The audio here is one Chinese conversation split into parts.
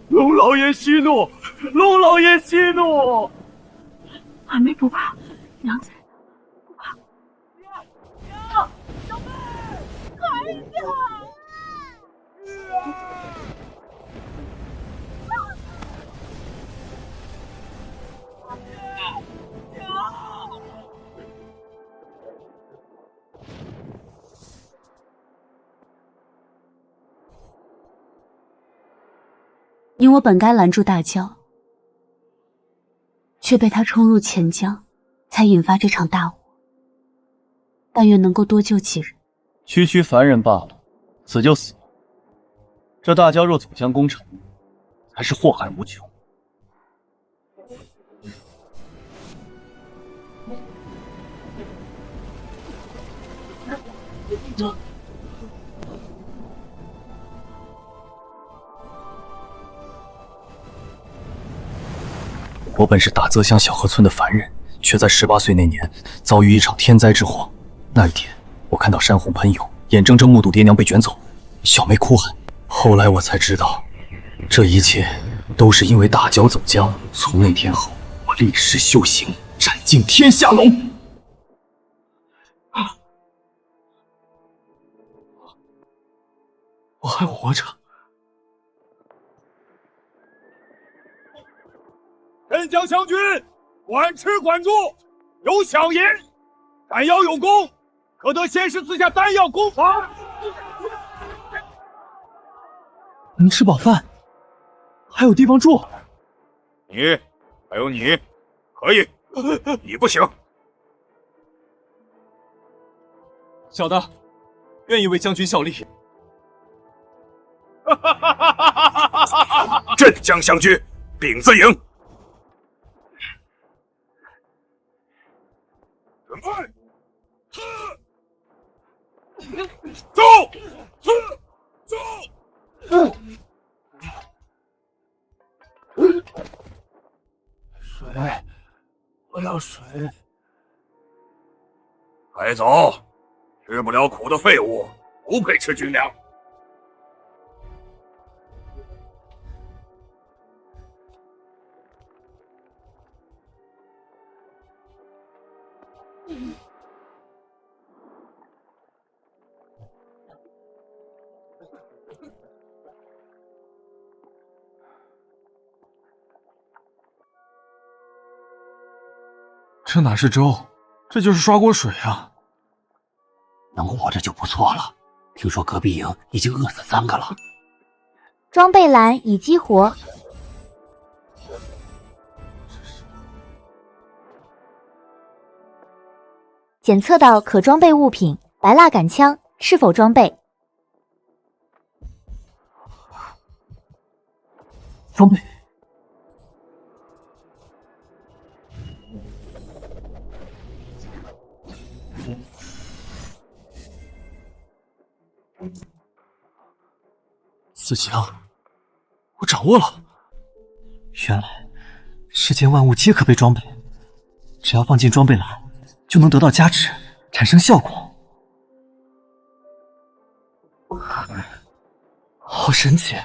龙老爷息怒，龙老爷息怒。阿妹不怕，娘在，不怕。娘，小妹，孩子。因我本该拦住大娇，却被他冲入钱江，才引发这场大火。但愿能够多救几人。区区凡人罢了，死就死了。这大娇若走向宫城，才是祸害无穷。我本是大泽乡小河村的凡人，却在18岁那年遭遇一场天灾之祸。那一天，我看到山洪喷涌，眼睁睁目睹爹娘被卷走，小妹哭喊。后来我才知道，这一切都是因为大娇走江。从那天后，我立誓修行，斩尽天下龙。我还活着。镇江将军管吃管住，有饷银，斩妖有功，可得先师赐下丹药攻防。能吃饱饭，还有地方住。你，还有你，可以，你不行。小的，愿意为将军效力。镇江将军丙子营。准备，走，走。水，我要水。快走，吃不了苦的废物，不配吃军粮。这哪是粥，这就是刷锅水啊！能活着就不错了。听说隔壁营已经饿死3个了。装备栏已激活。检测到可装备物品白蜡杆枪，是否装备？装备。四强，我掌握了。原来世间万物皆可被装备，只要放进装备栏，就能得到加持，产生效果。好神奇！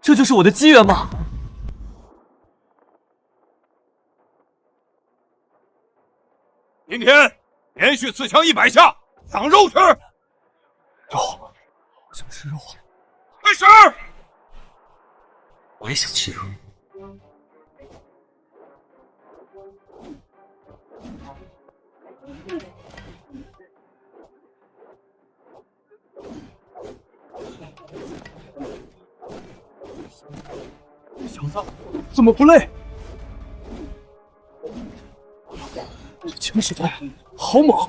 这就是我的机缘吗？今天连续刺枪100下，赏肉吃。肉，好想吃肉。开始。我也想吃肉。小子，怎么不累？这枪手好猛！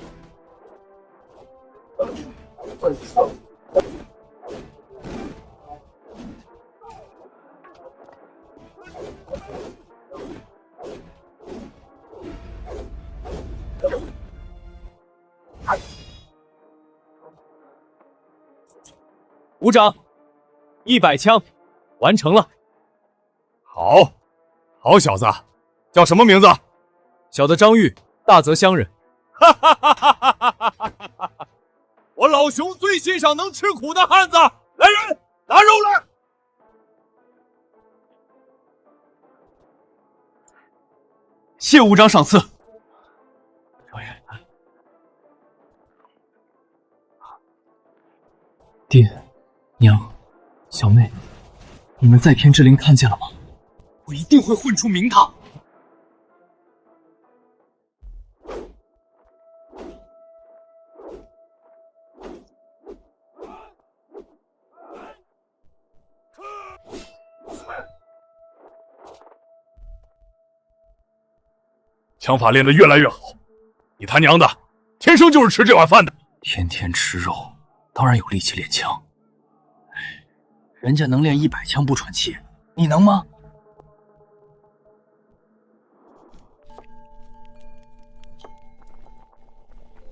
鼓掌！100枪，完成了。好，好小子，叫什么名字？小的张玉，大泽乡人。哈哈哈哈哈哈！我老兄最欣赏能吃苦的汉子。来人，拿肉来！谢武长赏赐。爹、娘、小妹，你们在天之灵看见了吗？我一定会混出名堂。枪法练得越来越好，你他娘的天生就是吃这碗饭的。天天吃肉，当然有力气练枪。人家能练100枪不喘气，你能吗？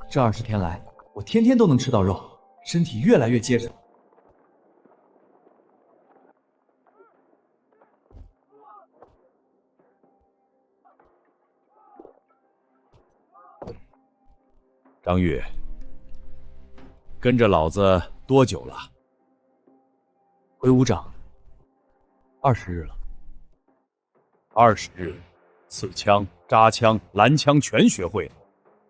这20天来，我天天都能吃到肉，身体越来越结实。张玉，跟着老子多久了？回武长20日了。20日，刺枪、扎枪、拦枪全学会了。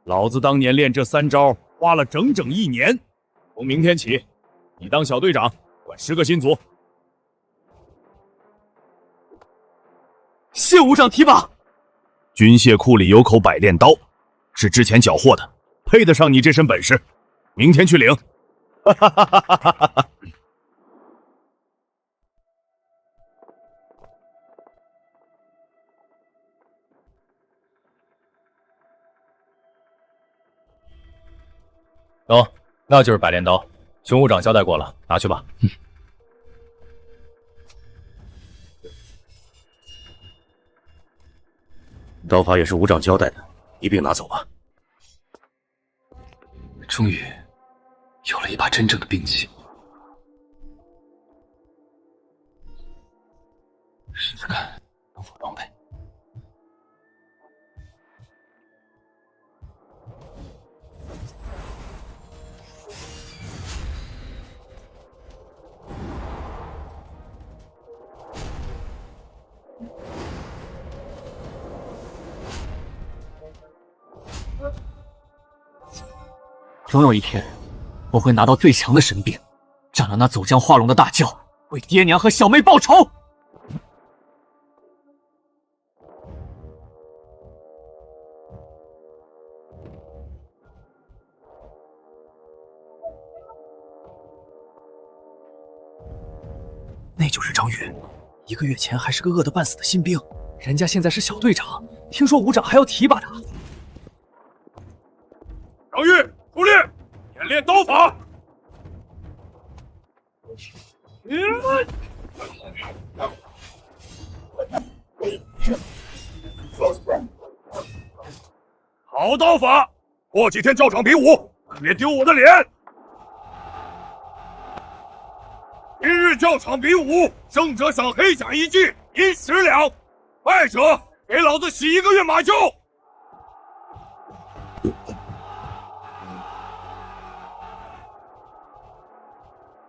老子当年练这3招花了整整1年。从明天起，你当小队长，管10个新族。谢武长提拔。军械库里有口百炼刀，是之前缴获的，配得上你这身本事。明天去领。哈哈哈哈哈哈！哦，那就是百炼刀，熊武长交代过了，拿去吧。刀法也是武长交代的，一并拿走吧。终于有了一把真正的兵器，试试看能否装备。总有一天，我会拿到最强的神兵，斩了那走将化龙的大教，为爹娘和小妹报仇。那就是张玉，1个月前还是个饿得半死的新兵，人家现在是小队长，听说武长还要提拔他。张玉，出列，演练刀法。好刀法，过几天教场比武，别丢我的脸。今日教场比武，胜者赏黑甲1具，银10两；败者给老子洗1个月马厩。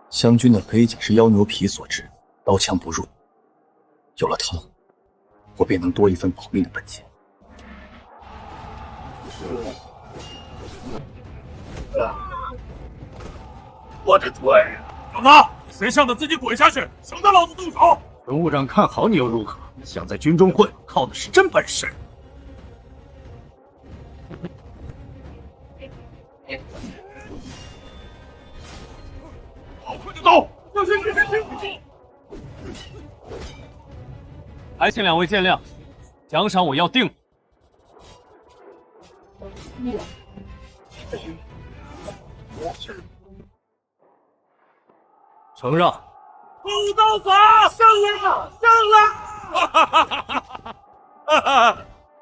湘军的黑甲是妖牛皮所制，刀枪不入。有了它，我便能多一份保命的本钱。我的腿！小子，谁上的自己滚下去，省得老子动手。本武长看好你又如何？想在军中混，靠的是真本事。好快就到！小心别被拼！还请2位见谅，奖赏我要定。承让。厚道法，胜了，胜了！哈哈哈哈哈！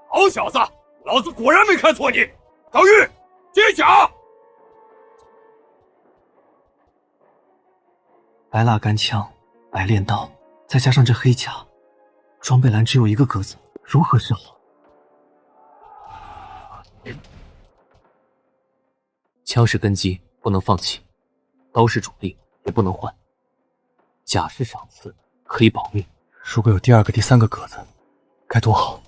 好小子，老子果然没看错你。张玉，接甲！白蜡干枪，白炼刀，再加上这黑甲，装备栏只有1个格子，如何是好？枪是根基，不能放弃；刀是主力，也不能换。甲是赏赐，可以保命。如果有第二个、第三个格子，该多好！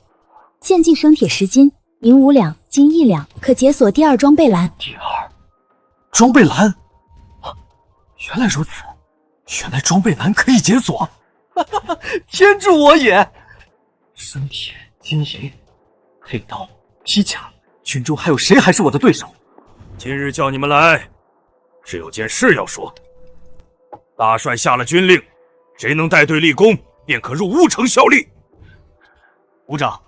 献祭生铁10斤，银5两，金1两，可解锁第2装备栏。第二，装备栏。啊，原来如此，原来装备栏可以解锁。哈哈哈，天助我也！生铁、金银、佩刀、披甲，军中还有谁还是我的对手？今日叫你们来，是有件事要说。大帅下了军令，谁能带队立功，便可入兀城效力。吴长，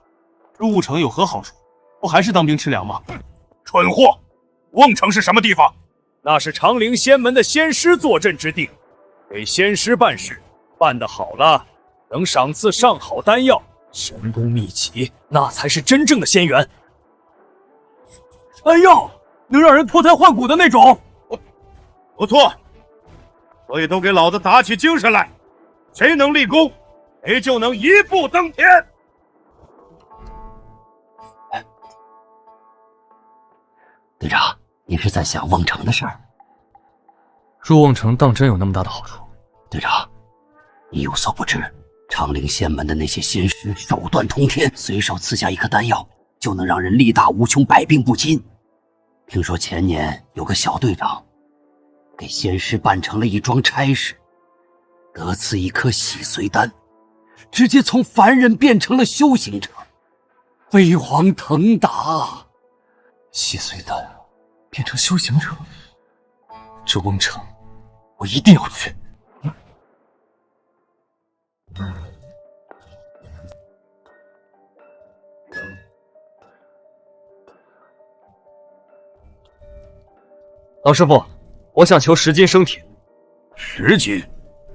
入兀城有何好处？不还是当兵吃粮吗？蠢货！瓮城是什么地方？那是长陵仙门的仙师坐镇之地，给仙师办事，办得好了，能赏赐上好丹药，神功秘籍，那才是真正的仙缘。丹药能让人脱胎换骨的那种。不错，所以都给老子打起精神来，谁能立功，谁就能一步登天。队长，你是在想瓮城的事儿？入瓮城当真有那么大的好处？队长，你有所不知，长陵仙门的那些仙师手段通天，随手赐下一颗丹药，就能让人力大无穷，百病不侵。听说前年有个小队长，给仙师办成了一桩差事，得赐一颗洗髓丹，直接从凡人变成了修行者，飞黄腾达。洗髓丹变成修行者，这瓮城我一定要去。老师傅，我想求10斤生铁。10斤？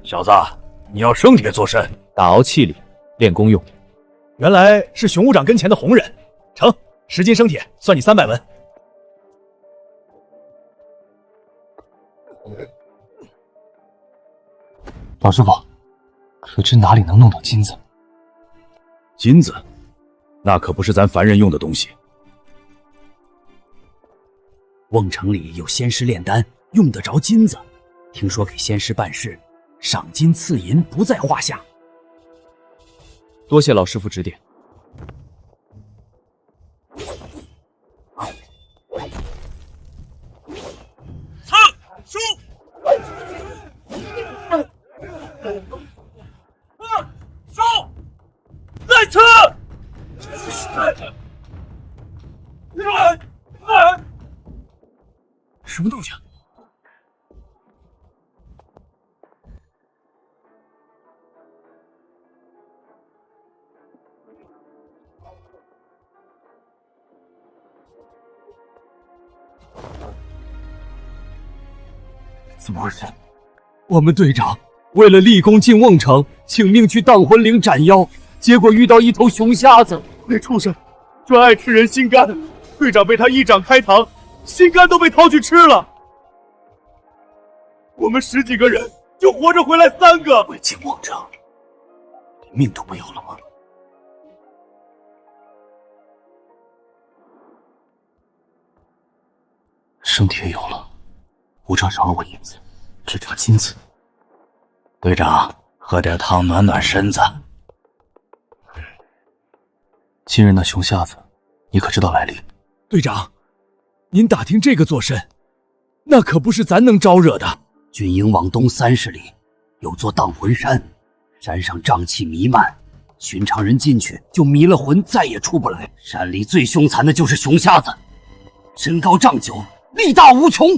小子，你要生铁做甚？打熬器里，练功用。原来是熊务长跟前的红人。成，10斤生铁，算你300文。老师傅，可知哪里能弄到金子？金子，那可不是咱凡人用的东西。瓮城里有仙师炼丹，用得着金子。听说给仙师办事，赏金赐银不在话下。多谢老师傅指点。收！收！再吃！什么动静？怎么回事？我们队长为了立功进瓮城，请命去荡魂岭斩妖，结果遇到一头熊瞎子，那畜生专爱吃人心肝，队长被他一掌开膛，心肝都被掏去吃了。我们10几个人就活着回来3个。为进瓮城，连命都没有了吗？生铁有了，吴长饶了我一次，只差金子。队长，喝点汤暖暖身子。今日那熊瞎子，你可知道来历？队长，您打听这个作甚？那可不是咱能招惹的。军营往东30里，有座荡魂山，山上瘴气弥漫，寻常人进去就迷了魂，再也出不来。山里最凶残的就是熊瞎子，身高丈9，力大无穷，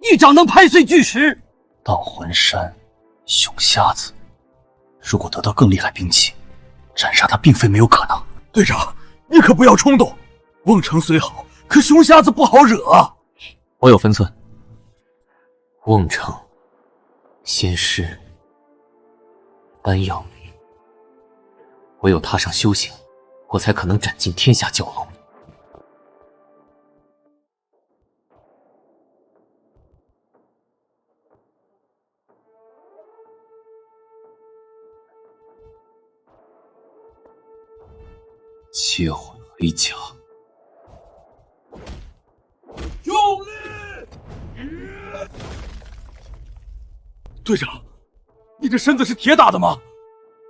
一掌能拍碎巨石。荡魂山，熊瞎子，如果得到更厉害兵器，斩杀他并非没有可能。队长，你可不要冲动。瓮城虽好，可熊瞎子不好惹啊。我有分寸。瓮城，仙师，丹药，唯有踏上修行，我才可能斩尽天下蛟龙。切魂黑甲，用力！队长，你这身子是铁打的吗？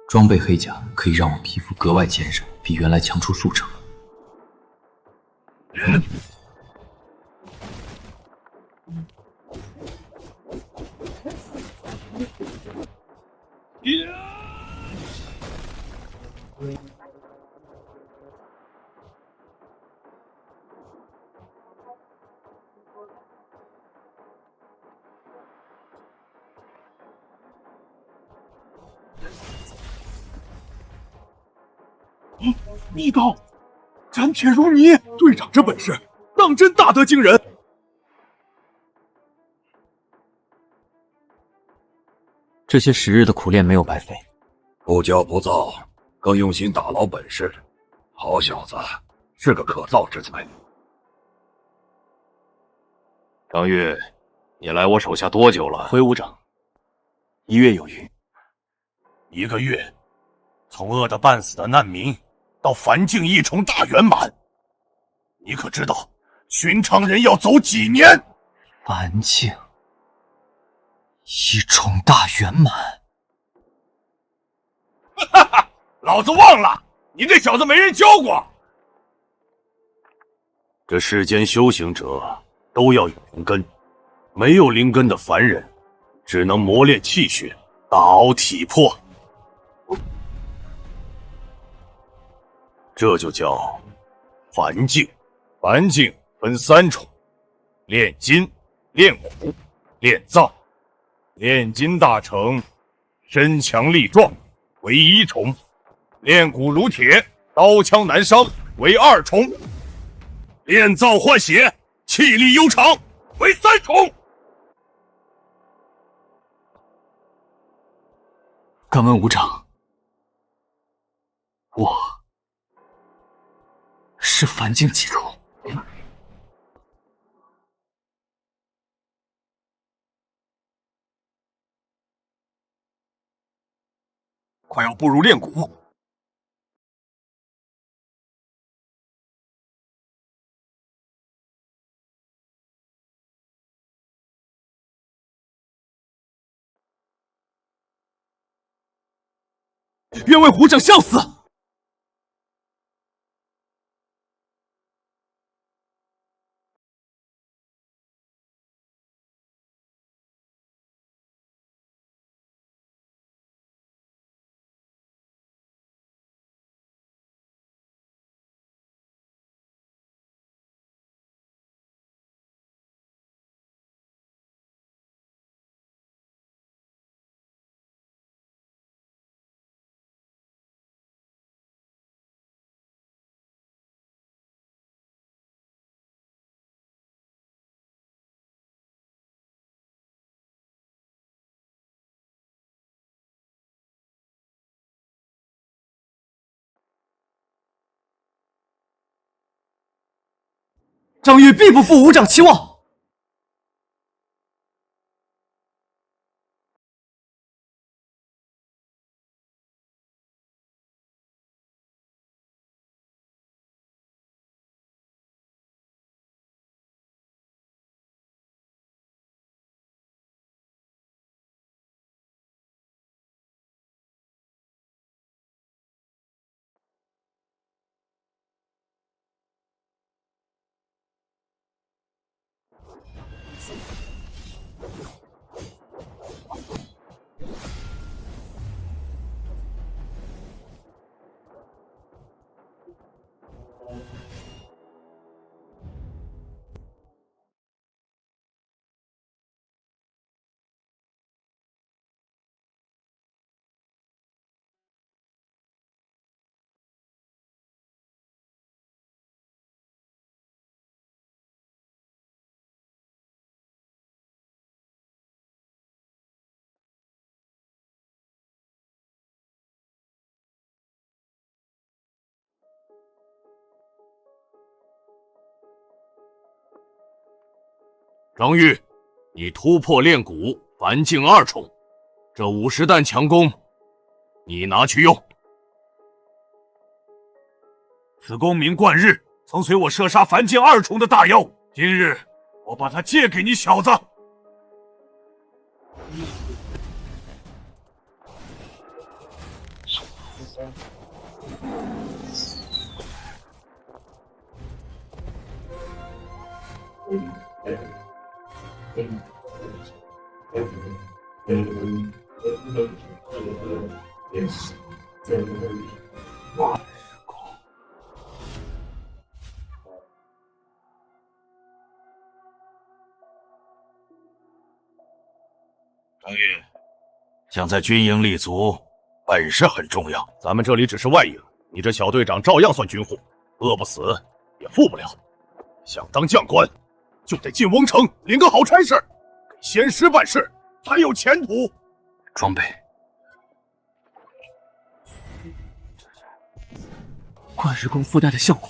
装备黑甲可以让我皮肤格外坚韧，比原来强出数成。逆刀，斩铁如泥，队长这本事当真大得惊人。这些时日的苦练没有白费。不骄不躁，更用心打牢本事。好小子，是个可造之才。张玉，你来我手下多久了？回武长，1月有余。1个月，从饿得半死的难民到凡境一重大圆满，你可知道寻常人要走几年？凡境一重大圆满。哈哈，老子忘了，你这小子没人教过。这世间修行者都要有灵根，没有灵根的凡人，只能磨练气血，大熬体魄。这就叫凡境。凡境分3重：炼金、炼骨、炼脏。炼金大成，身强力壮，为1重；炼骨如铁，刀枪难伤，为2重；炼脏换血，气力悠长，为3重。敢问武长，我是凡境几重？快要步入炼骨。愿为虎掌效死！张玉必不负武长期望。张玉，你突破炼骨，凡境2重，这50弹强弓，你拿去用。此弓名贯日，曾随我射杀凡境2重的大妖。今日我把它借给你小子，张玉，想在军营立足，本事很重要。咱们这里只是外营，你这小队长照样算军户，饿不死也富不了。想当将官，就得进翁城领个好差事，给先师办事，才有前途。装备，灌日功附带的效果，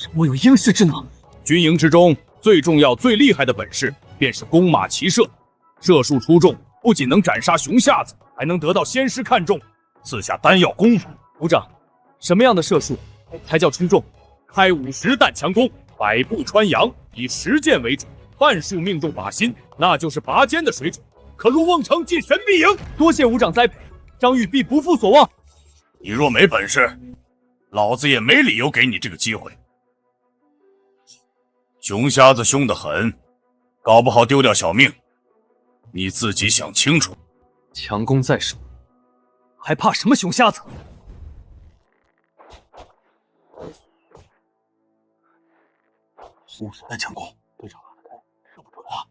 让我有应试之能。军营之中最重要、最厉害的本事，便是弓马骑射。射术出众，不仅能斩杀熊瞎子，还能得到先师看重，赐下丹药功夫。部长，什么样的射术才叫出众？开50弹强弓，100步穿杨，以实践为主，半数命中靶心，那就是拔尖的水准，可入瓮城进神秘营。多谢武长栽培，张玉必不负所望。你若没本事，老子也没理由给你这个机会。熊瞎子凶得很，搞不好丢掉小命，你自己想清楚。强攻在手，还怕什么熊瞎子？50弹强攻，队长拉得开，射不准啊！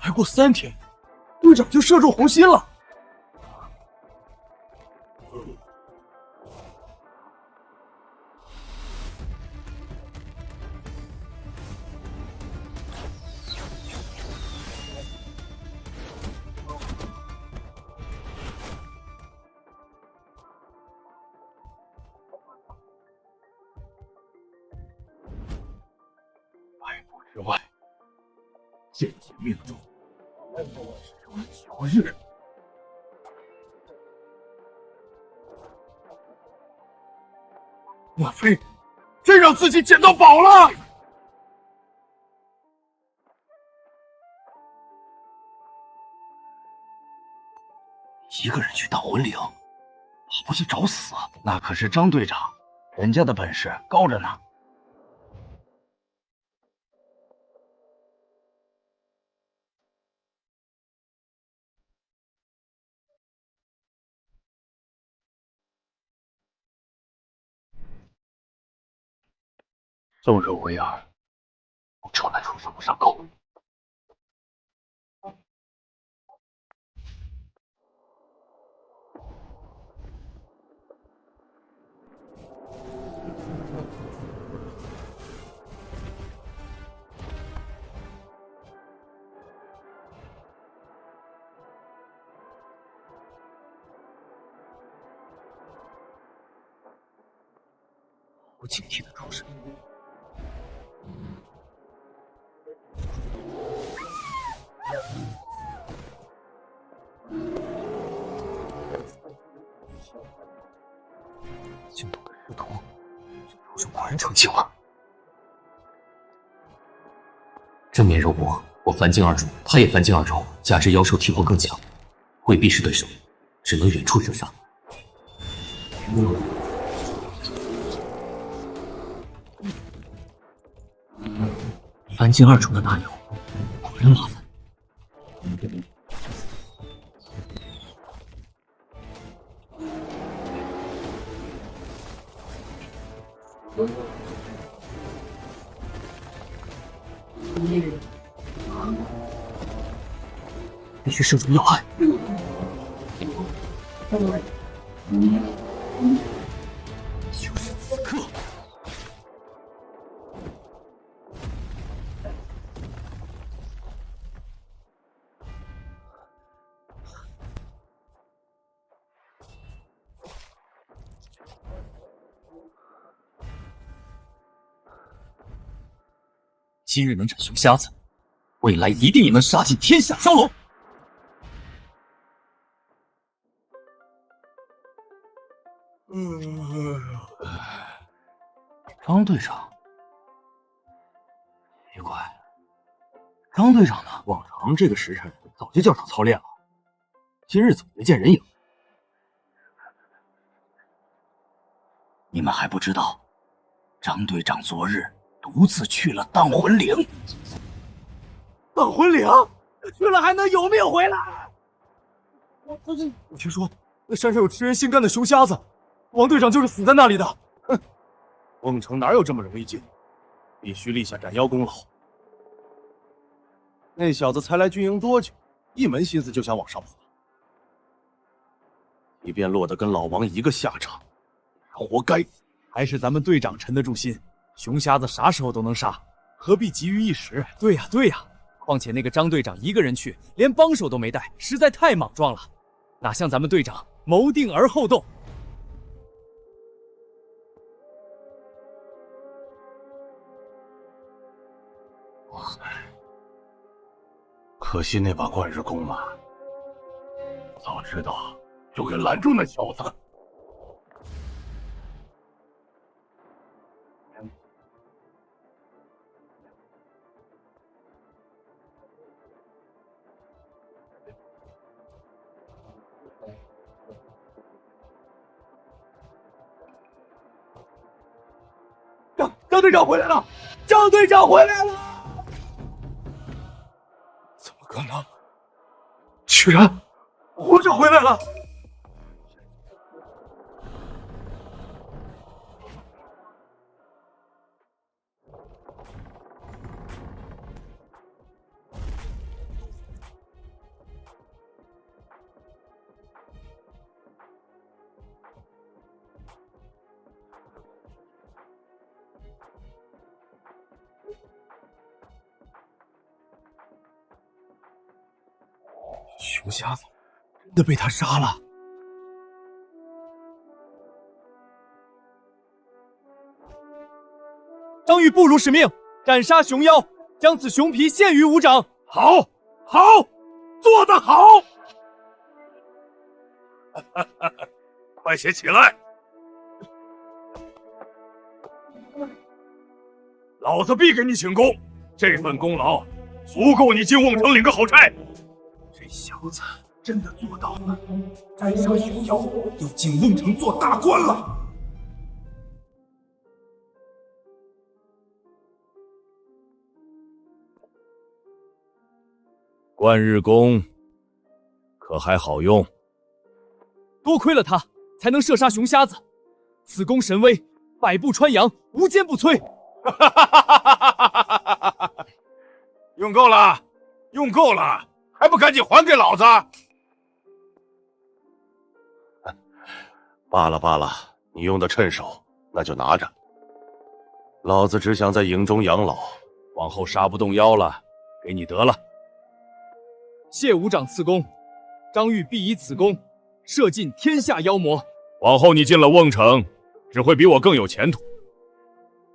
才过3天，队长就射中红心了。100步之外，剑戟命中。9日，莫非真让自己捡到宝了？一个人去大魂岭，怕不去找死？那可是张队长，人家的本事高着呢。纵若为儿，我出来出手不上钩。我警惕的出手。惊动的师徒，就果然成精了。正面肉搏，我反击而出，他也反击而出，加之妖兽体魄更强，未必是对手，只能远处射杀。反击而出的大妖，果然麻烦。必须射中要害。就是此刻。今日能斩熊瞎子，未来一定也能杀尽天下蛟龙。队长，奇怪，张队长呢？往常这个时辰早就叫上操练了，今日怎么没见人影？你们还不知道，张队长昨日独自去了荡魂岭。荡魂岭去了还能有命回来？我听说那山上有吃人心肝的熊瞎子，王队长就是死在那里的。哼，瓮城哪有这么容易进？必须立下斩妖功劳。那小子才来军营多久，一门心思就想往上爬，即便落得跟老王一个下场，活该。还是咱们队长沉得住心，熊瞎子啥时候都能杀，何必急于一时？对呀，对呀。况且那个张队长一个人去，连帮手都没带，实在太莽撞了，哪像咱们队长谋定而后动。可惜那把贯日弓啊，早知道就该拦住那小子。张队长回来了！张队长回来了！怎么可能？居然活着回来了！熊瞎子真的被他杀了！张玉不辱使命，斩杀熊妖，将此熊皮献于伍长。好，好，做得好！快些起来！老子必给你请功，这份功劳足够你进瓮城领个好差。这小子真的做到了，斩杀熊妖，要进瓮城做大官了。贯日弓可还好用？多亏了他，才能射杀熊瞎子。此弓神威，百步穿杨，无坚不摧。用够了，用够了，还不赶紧还给老子！罢了罢了，你用的趁手，那就拿着。老子只想在营中养老，往后杀不动妖了，给你得了。谢伍长赐功，张玉必以此功射尽天下妖魔。往后你进了瓮城，只会比我更有前途。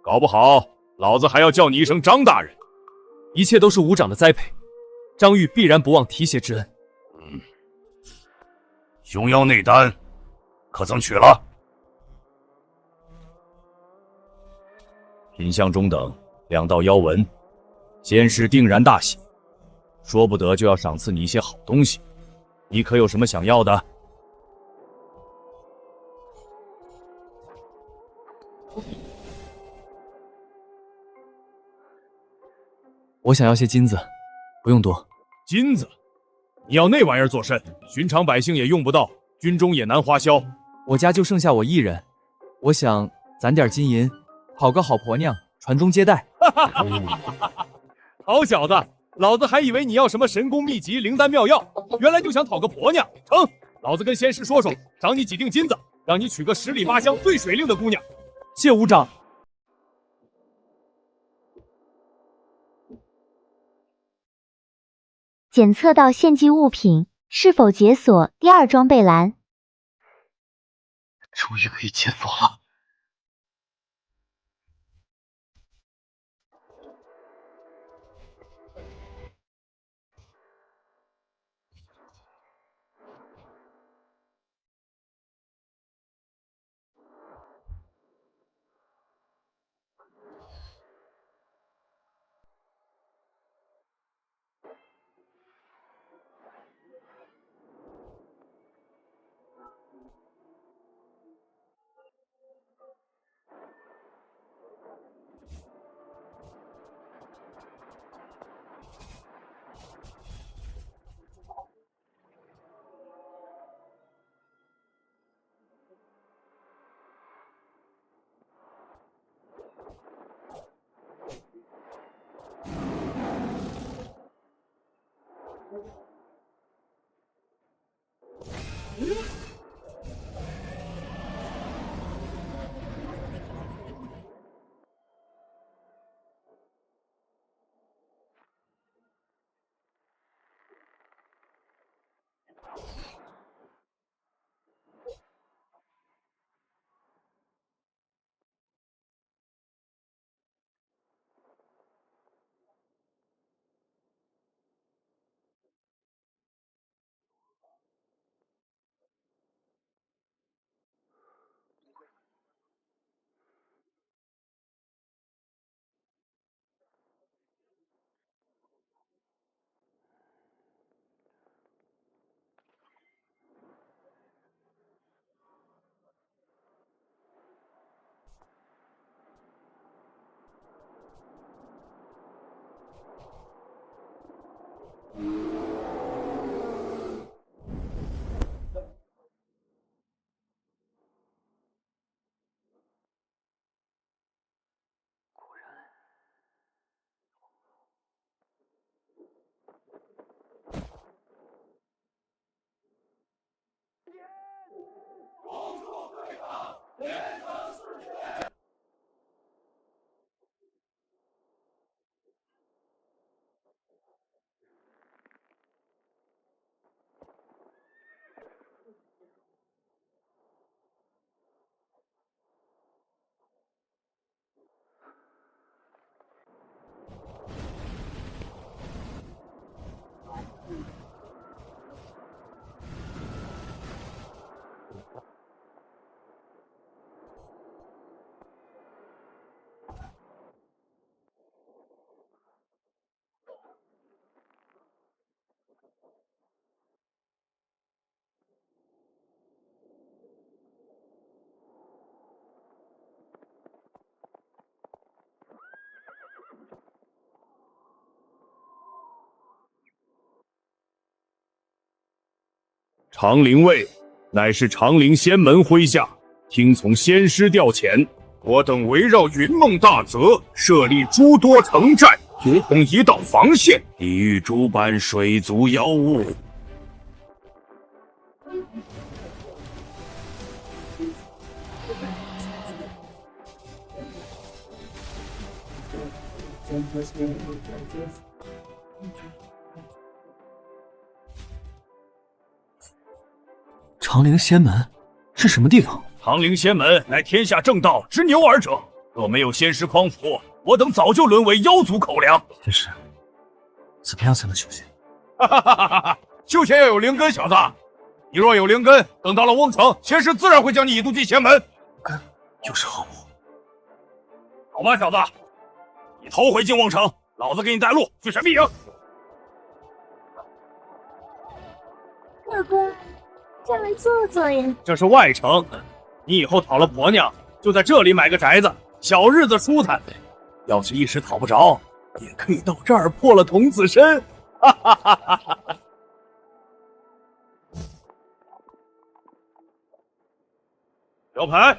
搞不好，老子还要叫你一声张大人。一切都是伍长的栽培，张玉必然不忘提携之恩。熊妖内丹，可曾取了？品相中等2道妖纹，仙师定然大喜，说不得就要赏赐你一些好东西。你可有什么想要的？我想要些金子，不用多。金子？你要那玩意儿做甚？寻常百姓也用不到，军中也难花销。我家就剩下我一人，我想攒点金银，讨个好婆娘，传宗接代。好小子，老子还以为你要什么神功秘籍、灵丹妙药，原来就想讨个婆娘。成，老子跟仙师说说，赏你几锭金子，让你娶个10里8乡最水灵的姑娘。谢伍长。检测到献祭物品，是否解锁第2装备栏？终于可以解锁了。长陵卫乃是长陵仙门麾下，听从仙师调遣。我等围绕云梦大泽，设立诸多城寨，如同一道防线，抵御诸般水族妖物。长陵仙门是什么地方？长陵仙门乃天下正道之牛耳者，若没有仙师匡扶，我等早就沦为妖族口粮。仙师，怎么样才能修仙？修仙要有灵根，小子。你若有灵根，等到了瓮城，仙师自然会将你引渡进仙门。根又是何物？好吧，小子，你头回进瓮城，老子给你带路去神秘营。大哥，再来坐坐呀。这是外城，你以后讨了婆娘，就在这里买个宅子，小日子舒坦。要是一时讨不着，也可以到这儿破了童子身。哈哈哈哈哈！摇牌。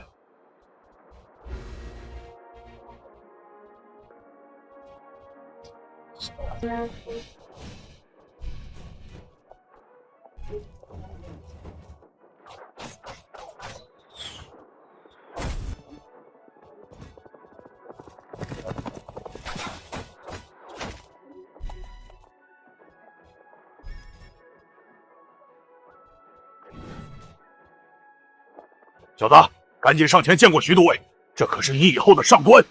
小子，赶紧上前见过徐都尉，这可是你以后的上官。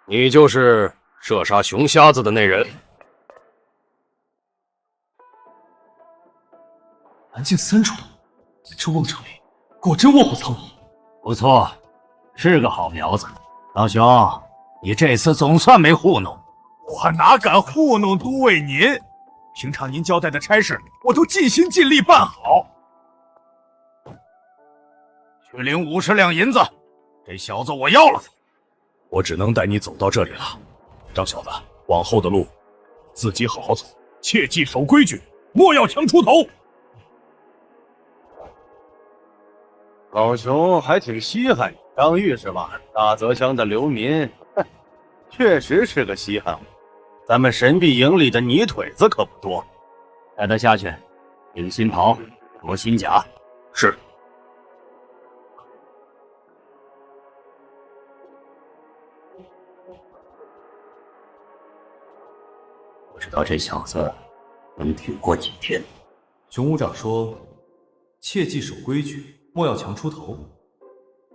你就是射杀熊瞎子的那人。南境3重，这瓮城里果真卧虎藏龙。不错，是个好苗子。老兄，你这次总算没糊弄。我哪敢糊弄都尉您？平常您交代的差事，我都尽心尽力办好。去领50两银子，这小子我要了。我只能带你走到这里了，张小子，往后的路自己好好走，切记守规矩，莫要强出头。老熊还挺稀罕你，张玉是吧？大泽乡的流民，确实是个稀罕物。咱们神臂营里的泥腿子可不多。带他下去，领新袍，着新甲。是。不知道这小子能挺过几天。熊武长说，切记守规矩，莫要强出头。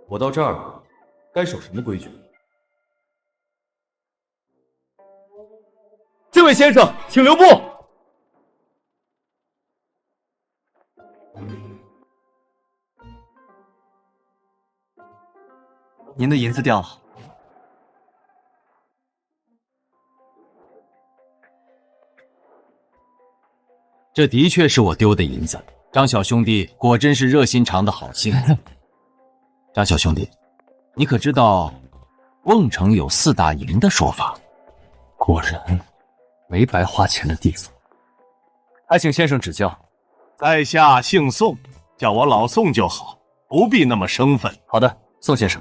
我到这儿该守什么规矩？这位先生，请留步。您的银子掉了。这的确是我丢的银子，张小兄弟果真是热心肠的好心。张小兄弟，你可知道瓮城有4大营的说法？果然没白花钱的地方。还请先生指教。在下姓宋，叫我老宋就好，不必那么生分。好的，宋先生。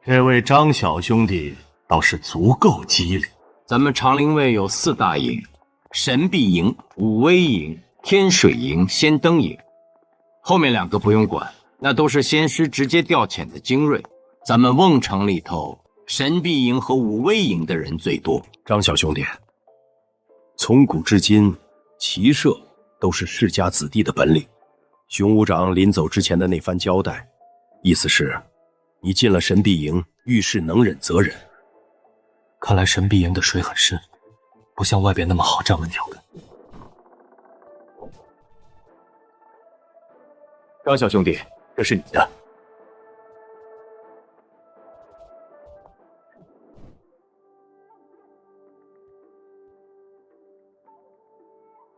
这位张小兄弟倒是足够机灵。咱们长陵卫有4大营：神臂营、武威营、天水营、仙灯营。后面2个不用管，那都是仙师直接调遣的精锐。咱们瓮城里头，神臂营和武威营的人最多。张小兄弟，从古至今，骑射都是世家子弟的本领。熊武长临走之前的那番交代，意思是，你进了神臂营，遇事能忍则忍。看来神臂营的水很深，不像外边那么好站稳脚跟。张小兄弟，这是你的。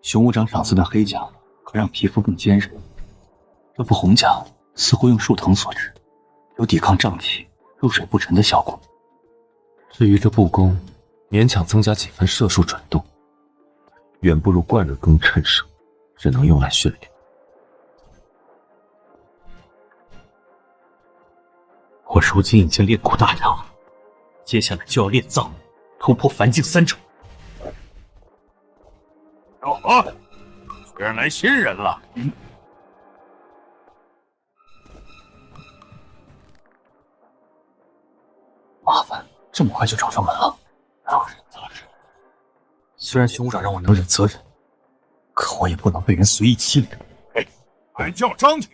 熊武长赏赐的黑甲，可让皮肤更坚韧。这副红甲似乎用树藤所制，有抵抗瘴气、入水不沉的效果。至于这步弓，勉强增加几分射术准度，远不如贯日弓趁胜，只能用来训练。我如今已经练骨大成，接下来就要练藏，突破凡境3重。小何，居然来新人了。麻烦，这么快就找上门了？能忍则忍。虽然熊武长让我能忍则忍，可我也不能被人随意欺凌。俺叫张铁，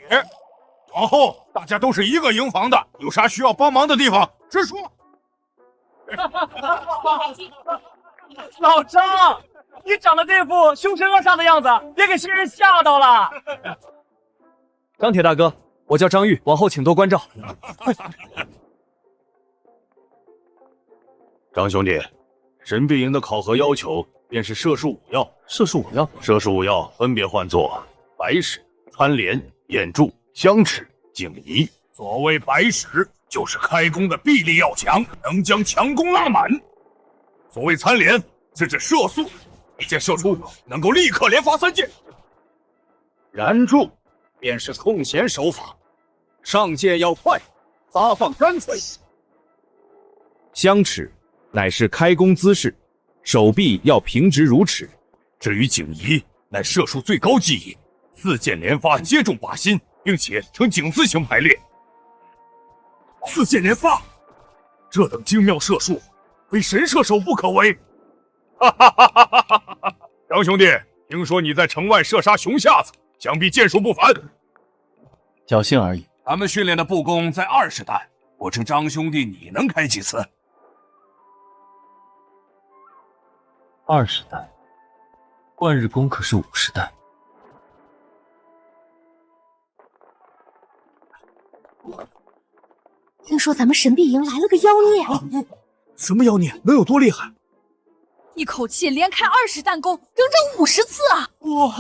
往后大家都是一个营房的，有啥需要帮忙的地方直说。老张，你长得这副凶神恶煞的样子，别给新人吓到了。张铁大哥，我叫张玉，往后请多关照。张兄弟，神臂营的考核要求便是射术5要。射术5要，射术5要分别唤作白矢、参连、眼柱、香尺、景仪。所谓白矢，就是开弓的臂力要强，能将强弓拉满；所谓参连，是指射速，一箭射出能够立刻连发3箭；燃柱便是空弦手法，上箭要快，发放干脆；香尺乃是开弓姿势，手臂要平直如尺。至于景仪，乃射术最高技艺，4箭连发，皆中靶心，并且呈井字形排列。4箭连发，这等精妙射术，非神射手不可为。哈哈哈哈哈哈！张兄弟，听说你在城外射杀熊瞎子，想必剑术不凡。侥幸而已。咱们训练的步弓在20弹，我称张兄弟你能开几次？20弹，贯日弓可是50弹。听说咱们神臂营来了个妖孽，什么妖孽？能有多厉害？一口气连开20弹弓，整整50次啊！哇！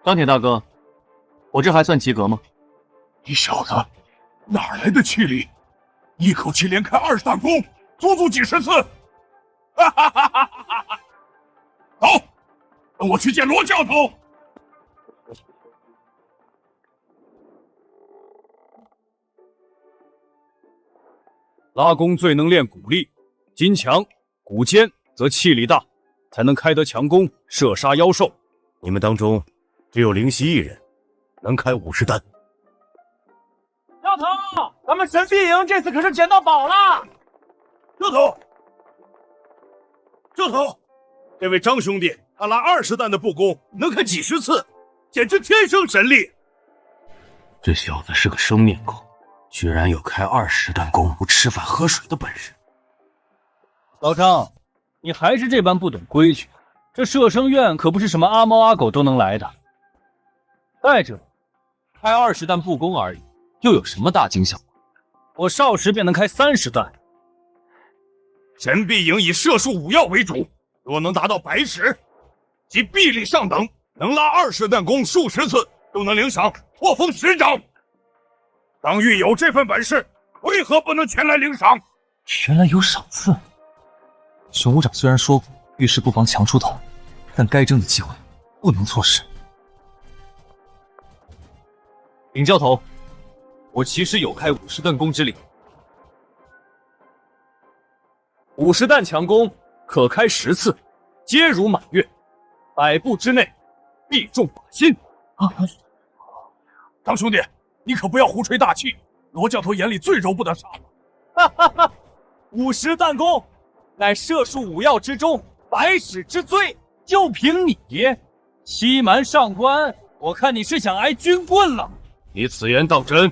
张铁大哥，我这还算及格吗？你小子哪来的气力？一口气连开20弹弓，足足几十次！哈哈哈哈哈哈！走，跟我去见罗教头。拉弓最能练骨力，筋强骨坚则气力大，才能开得强弓，射杀妖兽。你们当中只有灵犀一人能开50弹。教头，咱们神臂营这次可是捡到宝了！教头，这位张兄弟，他拉20弹的步弓，能开几十次，简直天生神力。这小子是个生面孔，居然有开20弹弓不吃饭喝水的本事。老张，你还是这般不懂规矩。这射生院可不是什么阿猫阿狗都能来的。再者，开20弹步弓而已，又有什么大惊小怪？我少时便能开30弹。神臂营以射术5要为主，若能达到白矢，即臂力上等，能拉20弹弓数十次，都能领赏破风10掌。张玉有这份本事，为何不能前来领赏？原来有赏赐。熊武长虽然说过遇事不妨强出头，但该争的机会不能错失。领教头，我其实有开50弹弓之力。50弹强弓可开10次，皆如满月，100步之内必中靶心。张兄弟，你可不要胡吹大气，罗教头眼里最揉不得沙子。哈哈哈！50弹弓，乃射术5要之中百史之最，就凭你西蛮上官，我看你是想挨军棍了。你此言当真？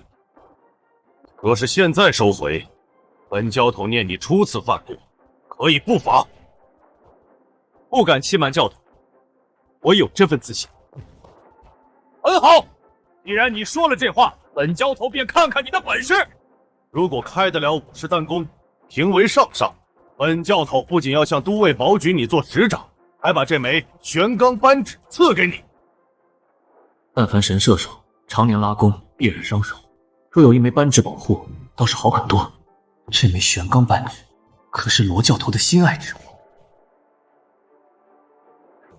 若是现在收回，本教头念你初次犯过，可以不罚。不敢欺瞒教头，我有这份自信。很好，既然你说了这话，本教头便看看你的本事。如果开得了50弹弓，评为上上，本教头不仅要向都尉保举你做使长，还把这枚玄钢扳指赐给你。但凡神射手，常年拉弓必然伤手，若有一枚扳指保护，倒是好很多。这枚玄钢扳指，可是罗教头的心爱之物。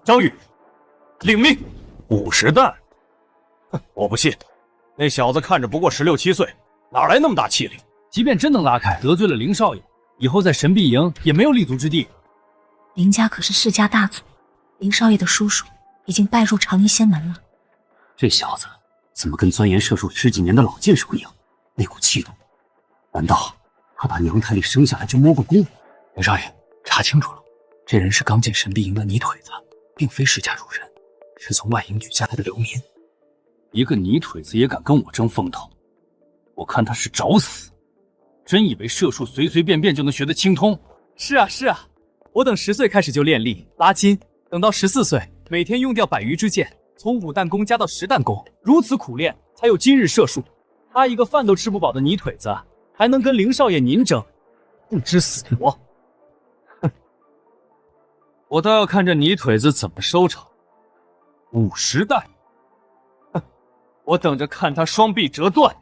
张玉，领命。50弹？我不信，那小子看着不过16、17岁，哪来那么大气力？即便真能拉开，得罪了凌少爷，以后在神臂营也没有立足之地。林家可是世家大族，林少爷的叔叔已经拜入长宁仙门了。这小子怎么跟钻研射术10几年的老剑手一样？那股气度，难道他打娘胎里生下来就摸过功？林少爷，查清楚了，这人是刚进神臂营的泥腿子，并非世家出身，是从外营举下来的流民。一个泥腿子也敢跟我争风头，我看他是找死！真以为射术随随便便就能学得精通？是啊，我等10岁开始就练力拉筋，等到14岁，每天用掉100余支箭，从5弹弓加到10弹弓，如此苦练，才有今日射术。他一个饭都吃不饱的泥腿子，还能跟凌少爷您争，不知死活！哼，我倒要看这泥腿子怎么收场。50弹，哼，我等着看他双臂折断。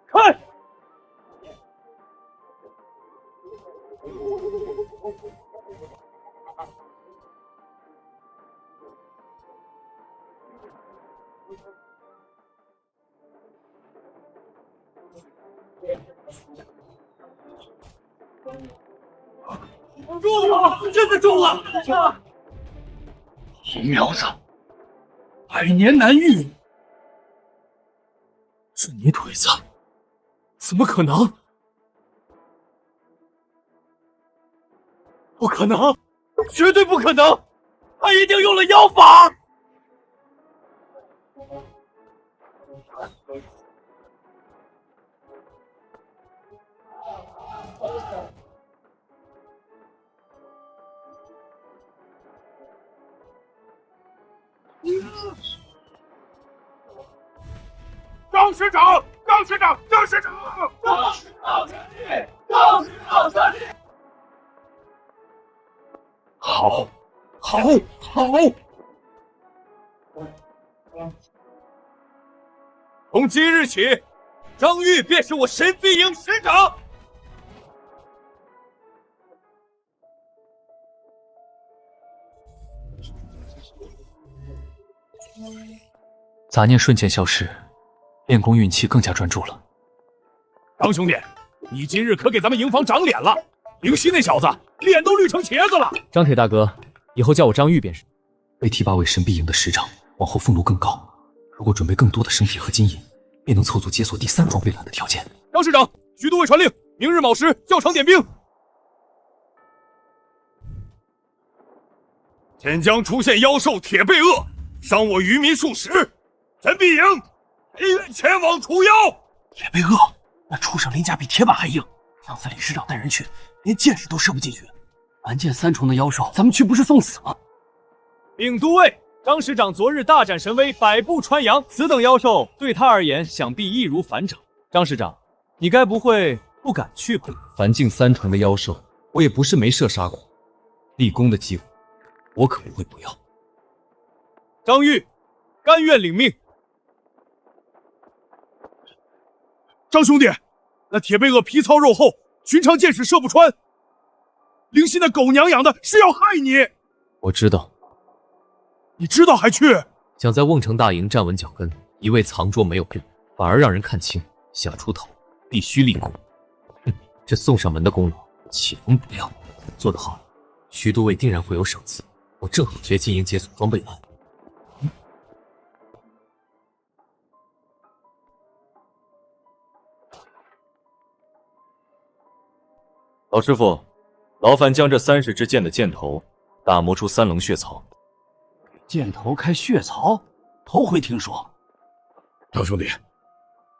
看！中了，真的中了！红苗子，100年难遇。这泥腿子，怎么可能？不可能，绝对不可能！他一定用了妖法！张师长，张师长，张师长，张师长全力，张师长全力！好，好，好！从今日起，张玉便是我神臂营师长。杂念瞬间消失，练功运气更加专注了。张兄弟，你今日可给咱们营房长脸了！灵犀那小子脸都绿成茄子了。张铁大哥，以后叫我张玉便是。被提拔为神臂营的师长，往后俸禄更高。如果准备更多的生铁和金银，便能凑足解锁第3装备栏的条件。张师长，徐都尉传令，明日卯时教场点兵。天将出现妖兽铁背鳄，伤我渔民数十。神臂营陪愿前往除妖。铁背鳄，那畜生鳞甲比铁板还硬。上次李师长带人去，连箭矢都射不进去。完剑3重的妖兽，咱们去不是送死吗？禀都尉，张师长昨日大展神威，百步穿杨，此等妖兽对他而言，想必易如反掌。张师长，你该不会不敢去吧？凡境3重的妖兽，我也不是没射杀过，立功的机会，我可不会不要。张玉，甘愿领命。张兄弟，那铁背鳄皮糙肉厚，寻常箭矢射不穿。灵犀那狗娘养的是要害你。我知道。你知道还去？想在瓮城大营站稳脚跟，一味藏拙没有用，反而让人看清，想出头必须立功。这送上门的功劳，岂能不要？做得好，徐都尉定然会有赏赐，我正好学金营解锁装备栏。老师傅，劳烦将这30支箭的箭头打磨出3棱血槽。箭头开血槽，头回听说。张兄弟，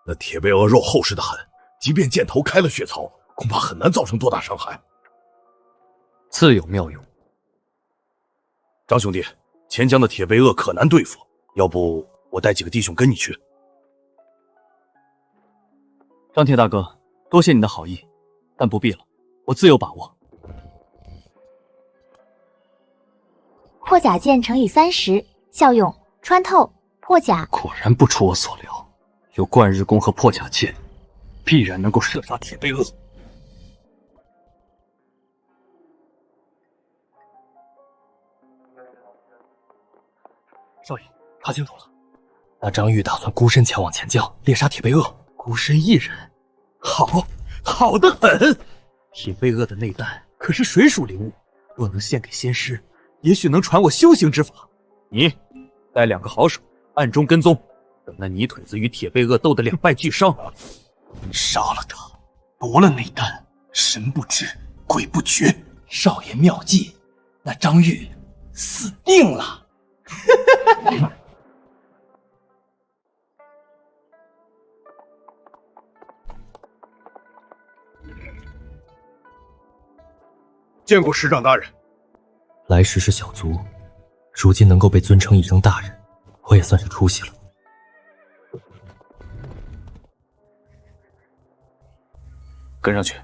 那铁背鹅肉厚实的很，即便箭头开了血槽，恐怕很难造成多大伤害。自有妙用。张兄弟，钱江的铁背鳄可难对付，要不我带几个弟兄跟你去？张铁大哥，多谢你的好意，但不必了，我自有把握。破甲剑乘以30，效用穿透破甲。果然不出我所料，有贯日弓和破甲剑，必然能够射杀铁背鳄。少爷，他清楚了。那张玉打算孤身前往钱江猎杀铁背鳄，孤身一人，好得很。铁背鳄的内丹可是水属灵物，若能献给仙师，也许能传我修行之法。你带2个好手，暗中跟踪，等那泥腿子与铁背鳄斗得两败俱伤，杀了他，夺了内丹，神不知鬼不觉。少爷妙计，那张玉死定了。见过师长大人。来时是小卒，如今能够被尊称一声大人，我也算是出息了。跟上去，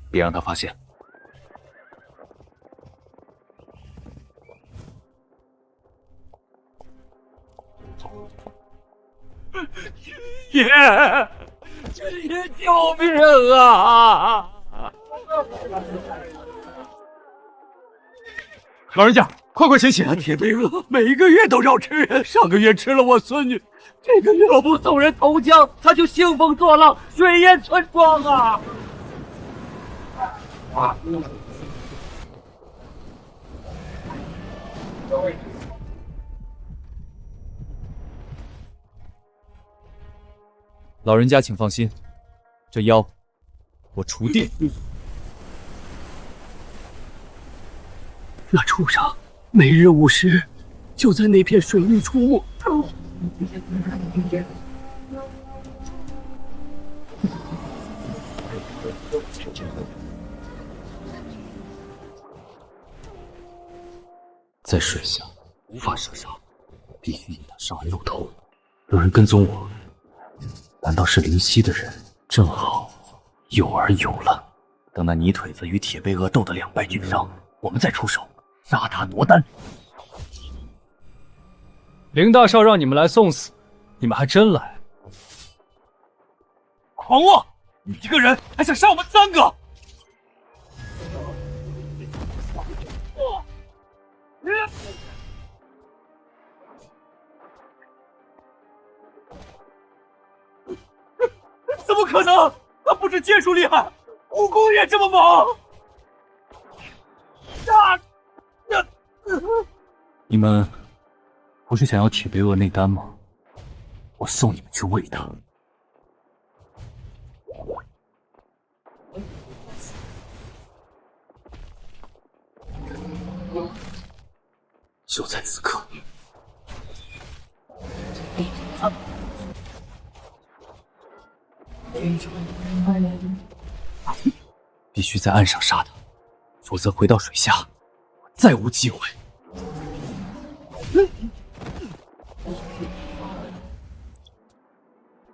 别让他发现。爷，爷救命啊！老人家，快请起！铁背鳄每个月都要吃人，上个月吃了我孙女，这个月若不送人投江，他就兴风作浪，水淹村庄啊！老人家请放心，这妖我除定。那畜生每日午时就在那片水域出没。在水下无法射杀，必须引他上岸露头。有人跟踪我，难道是灵犀的人？正好有儿有了。等那泥腿子与铁背鳄斗得两败俱伤，我们再出手杀他夺丹。林大少让你们来送死，你们还真来！狂妄！你一个人还想杀我们3个？怎么可能？他不止剑术厉害，武功也这么猛！你们不是想要铁背鳄内丹吗？我送你们去喂它。就在此刻，必须在岸上杀他，否则回到水下，我再无机会。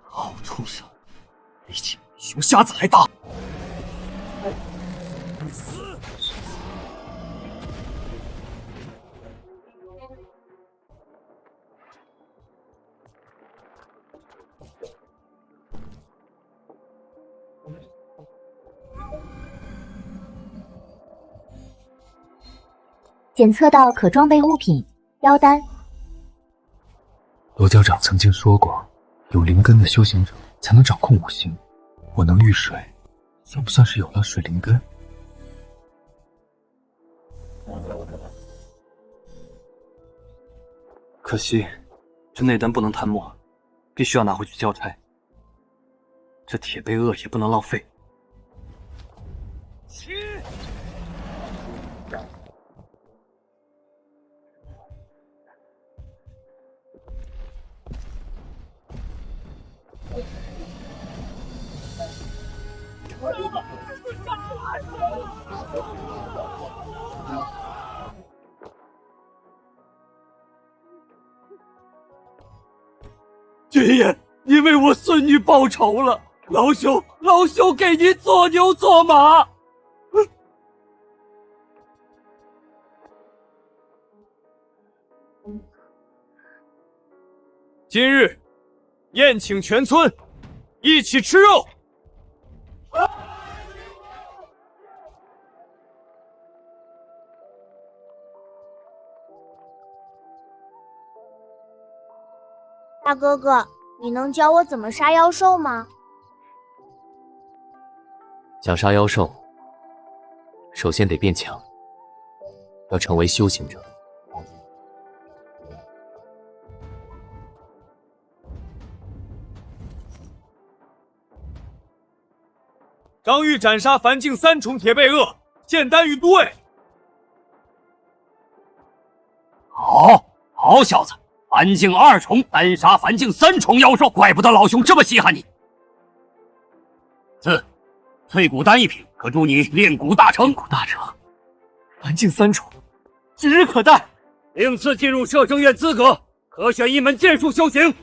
好畜生，力气比熊瞎子还大！检测到可装备物品妖丹。罗教长曾经说过，有灵根的修行者才能掌控五行。我能遇水，算不算是有了水灵根？可惜，这内丹不能贪墨，必须要拿回去交差。这铁背鳄也不能浪费。爷爷，你为我孙女报仇了，老朽给您做牛做马。今日宴请全村，一起吃肉。大哥哥，你能教我怎么杀妖兽吗？想杀妖兽，首先得变强，要成为修行者。张玉斩杀樊境3重铁背鳄，现单于都尉。好小子！樊境2重单杀樊境3重妖兽，怪不得老兄这么稀罕你。淬骨丹1瓶，可助你炼骨大成。樊境3重，指日可待。另次进入摄政院资格，可选一门剑术修行。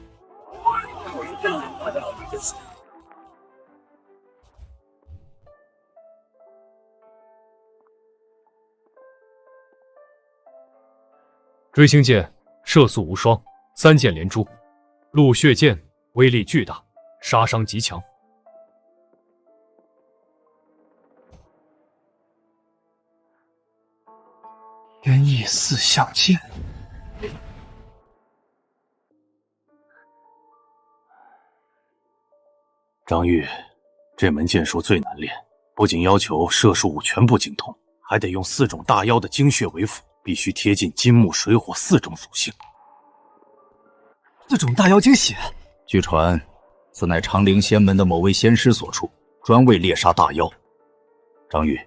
追星剑射速无双，3剑连珠，鹿血剑威力巨大，杀伤极强。天意四象剑，张玉，这门剑术最难练，不仅要求射术全部精通，还得用4种大妖的精血为辅。必须贴近金木水火4种属性。4种大妖精血，据传，此乃长陵仙门的某位仙师所出，专为猎杀大妖。张玉，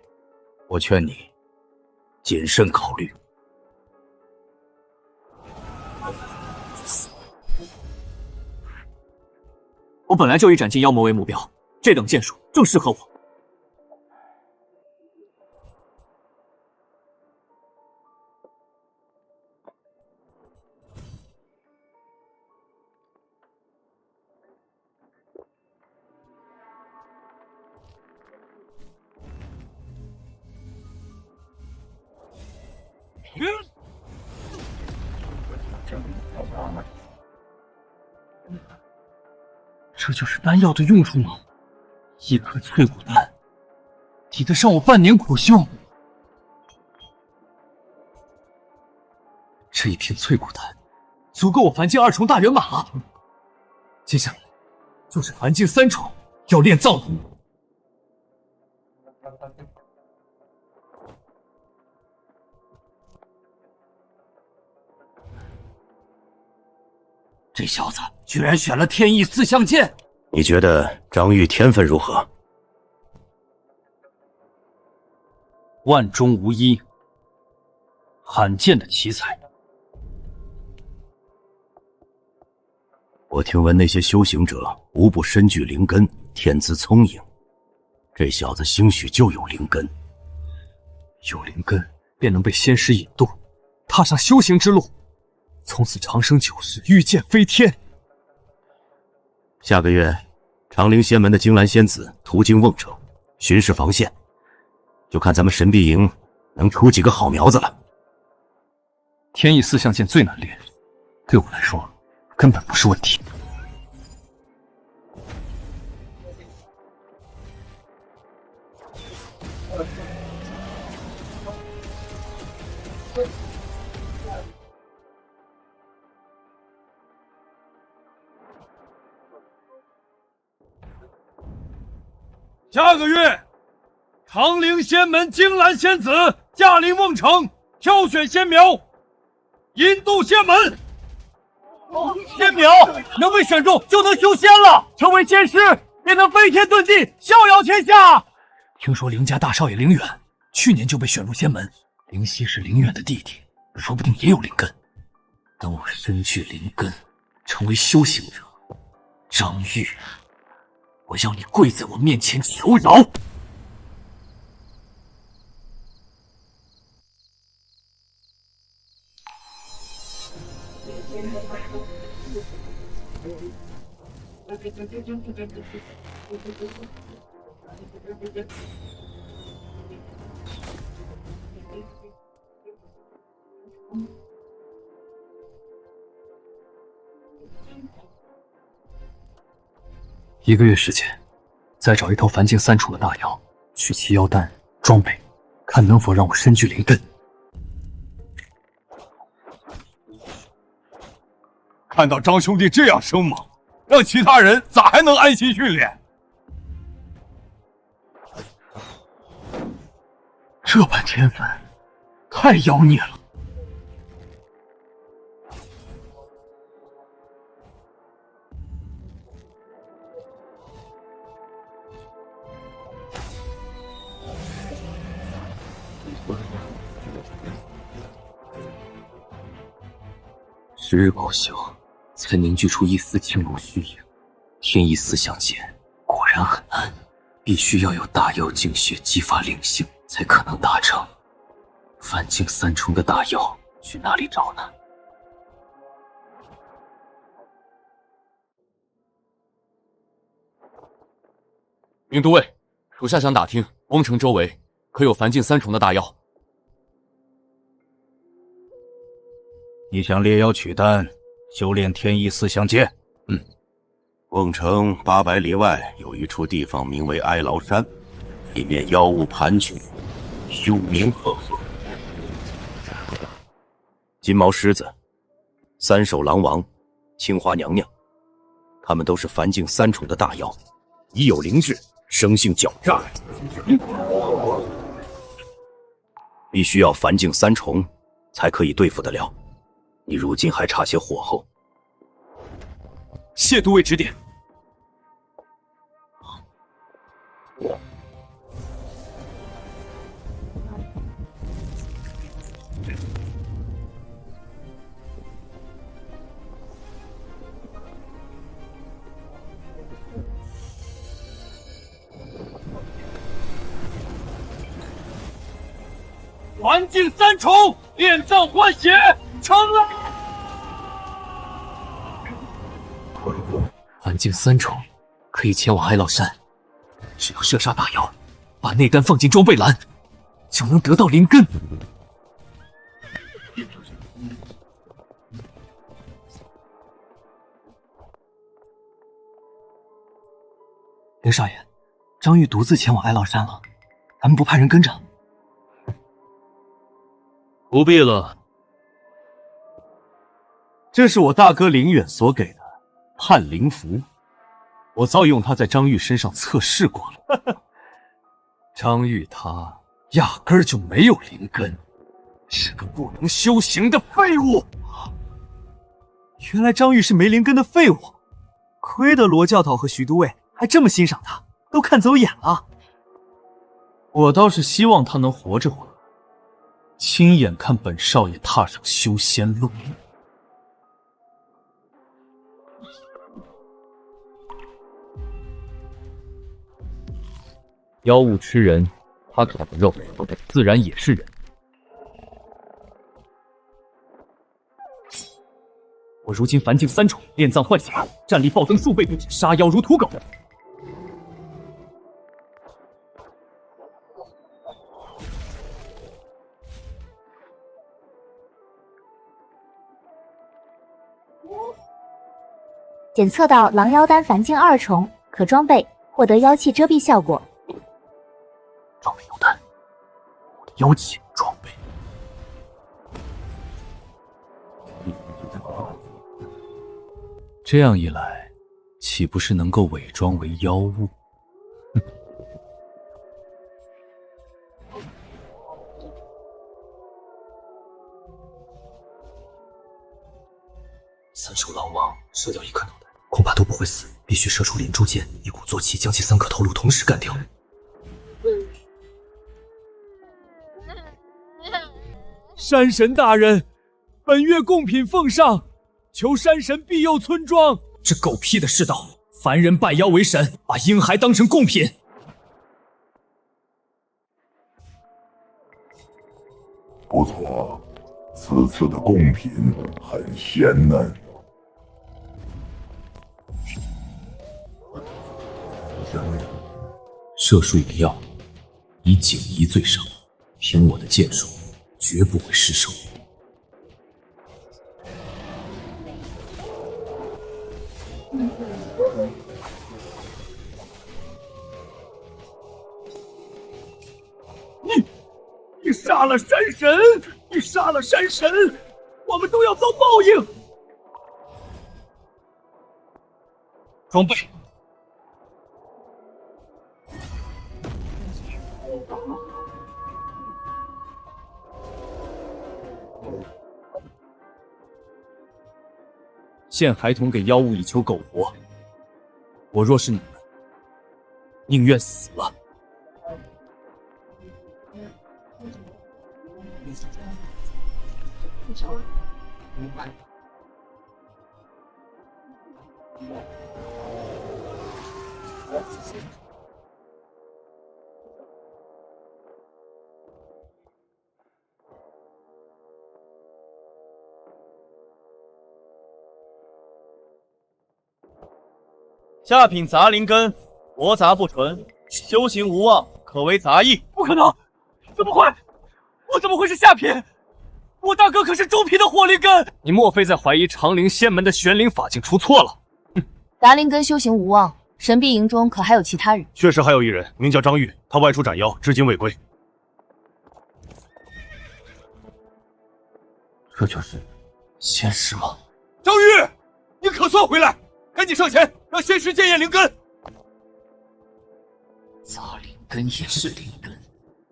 我劝你谨慎考虑。我本来就以斩尽妖魔为目标，这等剑术正适合我。这就是丹药的用处吗？一颗淬骨丹，抵得上我半年苦修。这一片淬骨丹，足够我樊境2重大圆满了。接下来就是樊境3重，要练造毒。这小子居然选了天意4象剑，你觉得张玉天分如何？万中无一，罕见的奇才。我听闻那些修行者无不身具灵根，天资聪颖，这小子兴许就有灵根。有灵根便能被仙师引渡，踏上修行之路，从此长生久世，御剑飞天。下个月，长陵仙门的金兰仙子途经瓮城，巡视防线，就看咱们神臂营能出几个好苗子了。天意4象剑最难练，对我来说根本不是问题。下个月，长陵仙门金兰仙子驾临瓮城，挑选仙苗，引渡仙门。仙苗能被选中，就能修仙了，成为仙师，便能飞天遁地，逍遥天下。听说凌家大少爷凌远去年就被选入仙门，凌熙是凌远的弟弟，说不定也有灵根。等我身具灵根，成为修行者，张玉，我要你跪在我面前求饶。1个月时间，再找一头凡境3重的大妖，取其妖丹装备，看能否让我身具灵根。看到张兄弟这样生猛，让其他人咋还能安心训练？这般天分，太妖孽了。10日苦修，才凝聚出一丝青龙虚影，天意思相见，果然很难。必须要有大妖精血激发灵性，才可能达成。凡境3重的大妖去哪里找呢？云都尉，属下想打听翁城周围可有凡境3重的大妖。你想猎妖取丹，修炼天意思相见？瓮城800里外有一处地方名为哀牢山，里面妖物盘踞，幽冥赫赫。金毛狮子、3手狼王、青花娘娘，他们都是凡境3重的大妖，已有灵智，生性狡诈，必须要凡境3重才可以对付得了。你如今还差些火候。谢都尉指点。凡境3重，炼藏换血，成了！凡境3重，可以前往哀牢山。只要射杀大妖，把内丹放进装备栏，就能得到灵根。凌少爷，张玉独自前往哀牢山了，咱们不派人跟着？不必了，这是我大哥凌远所给的判灵符，我早已用它在张玉身上测试过了。张玉他压根儿就没有灵根，是个不能修行的废物。原来张玉是没灵根的废物，亏得罗教头和徐都尉还这么欣赏他，都看走眼了。我倒是希望他能活着回来，亲眼看本少爷踏上修仙路。妖物吃人，他烤的肉自然也是人。我如今凡境3重，炼藏换血，战力暴增数倍，杀妖如土狗。检测到狼妖丹凡境2重，可装备，获得妖气遮蔽效果。装备妖丹，我的妖气装备。这样一来，岂不是能够伪装为妖物？ 3手狼王射掉1颗脑袋，恐怕都不会死，必须射出连珠箭，一鼓作气将其3颗头颅同时干掉。山神大人，本月贡品奉上，求山神庇佑村庄。这狗屁的世道！凡人拜妖为神，把婴孩当成贡品。不错，此次的贡品很鲜嫩。射术一药，以锦衣最上，凭我的剑术，绝不会失手。你杀了山神！你杀了山神！我们都要遭报应！装备。陷孩童给妖物以求苟活，我若是你们，宁愿死了。下品杂灵根，活杂不纯，修行无望，可为杂役。不可能！怎么会？我怎么会是下品？我大哥可是中品的火灵根！你莫非在怀疑长陵仙门的玄灵法境出错了？杂灵根修行无望，神臂营中可还有其他人？确实还有一人，名叫张玉，他外出斩妖，至今未归。这就是仙师吗？张玉，你可算回来！赶紧上前，让仙师检验灵根。杂灵根也是灵根，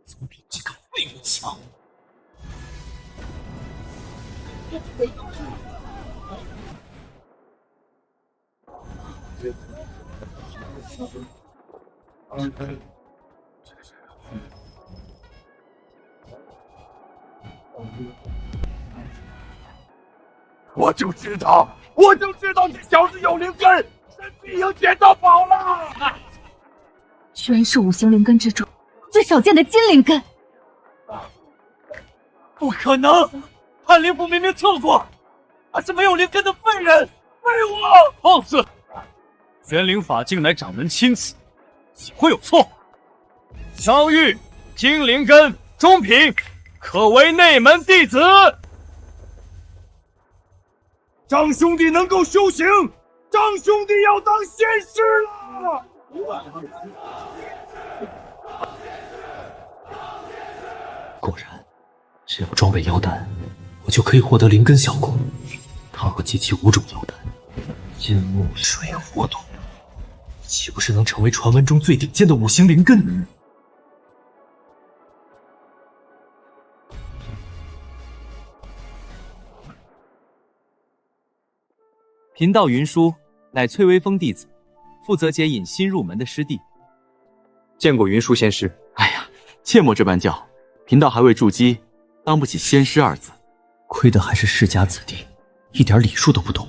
总比这个废物强。我就知道这小子有灵根，神臂营捡到宝了！居然是5行灵根之中最少见的金灵根！不可能！翰林府明明测过，他是没有灵根的废人，废物！放肆！玄灵法境乃掌门亲赐，岂会有错？张玉，金灵根中品，可为内门弟子。张兄弟能够修行，张兄弟要当仙师了！果然，只要装备妖丹，我就可以获得灵根效果。倘若集齐5种妖丹，金木水火土，岂不是能成为传闻中最顶尖的5行灵根？贫道云舒，乃翠微峰弟子，负责接引新入门的师弟。见过云舒仙师。哎呀，切莫这般叫，贫道还未筑基，当不起仙师2字。亏得还是世家子弟，一点礼数都不懂。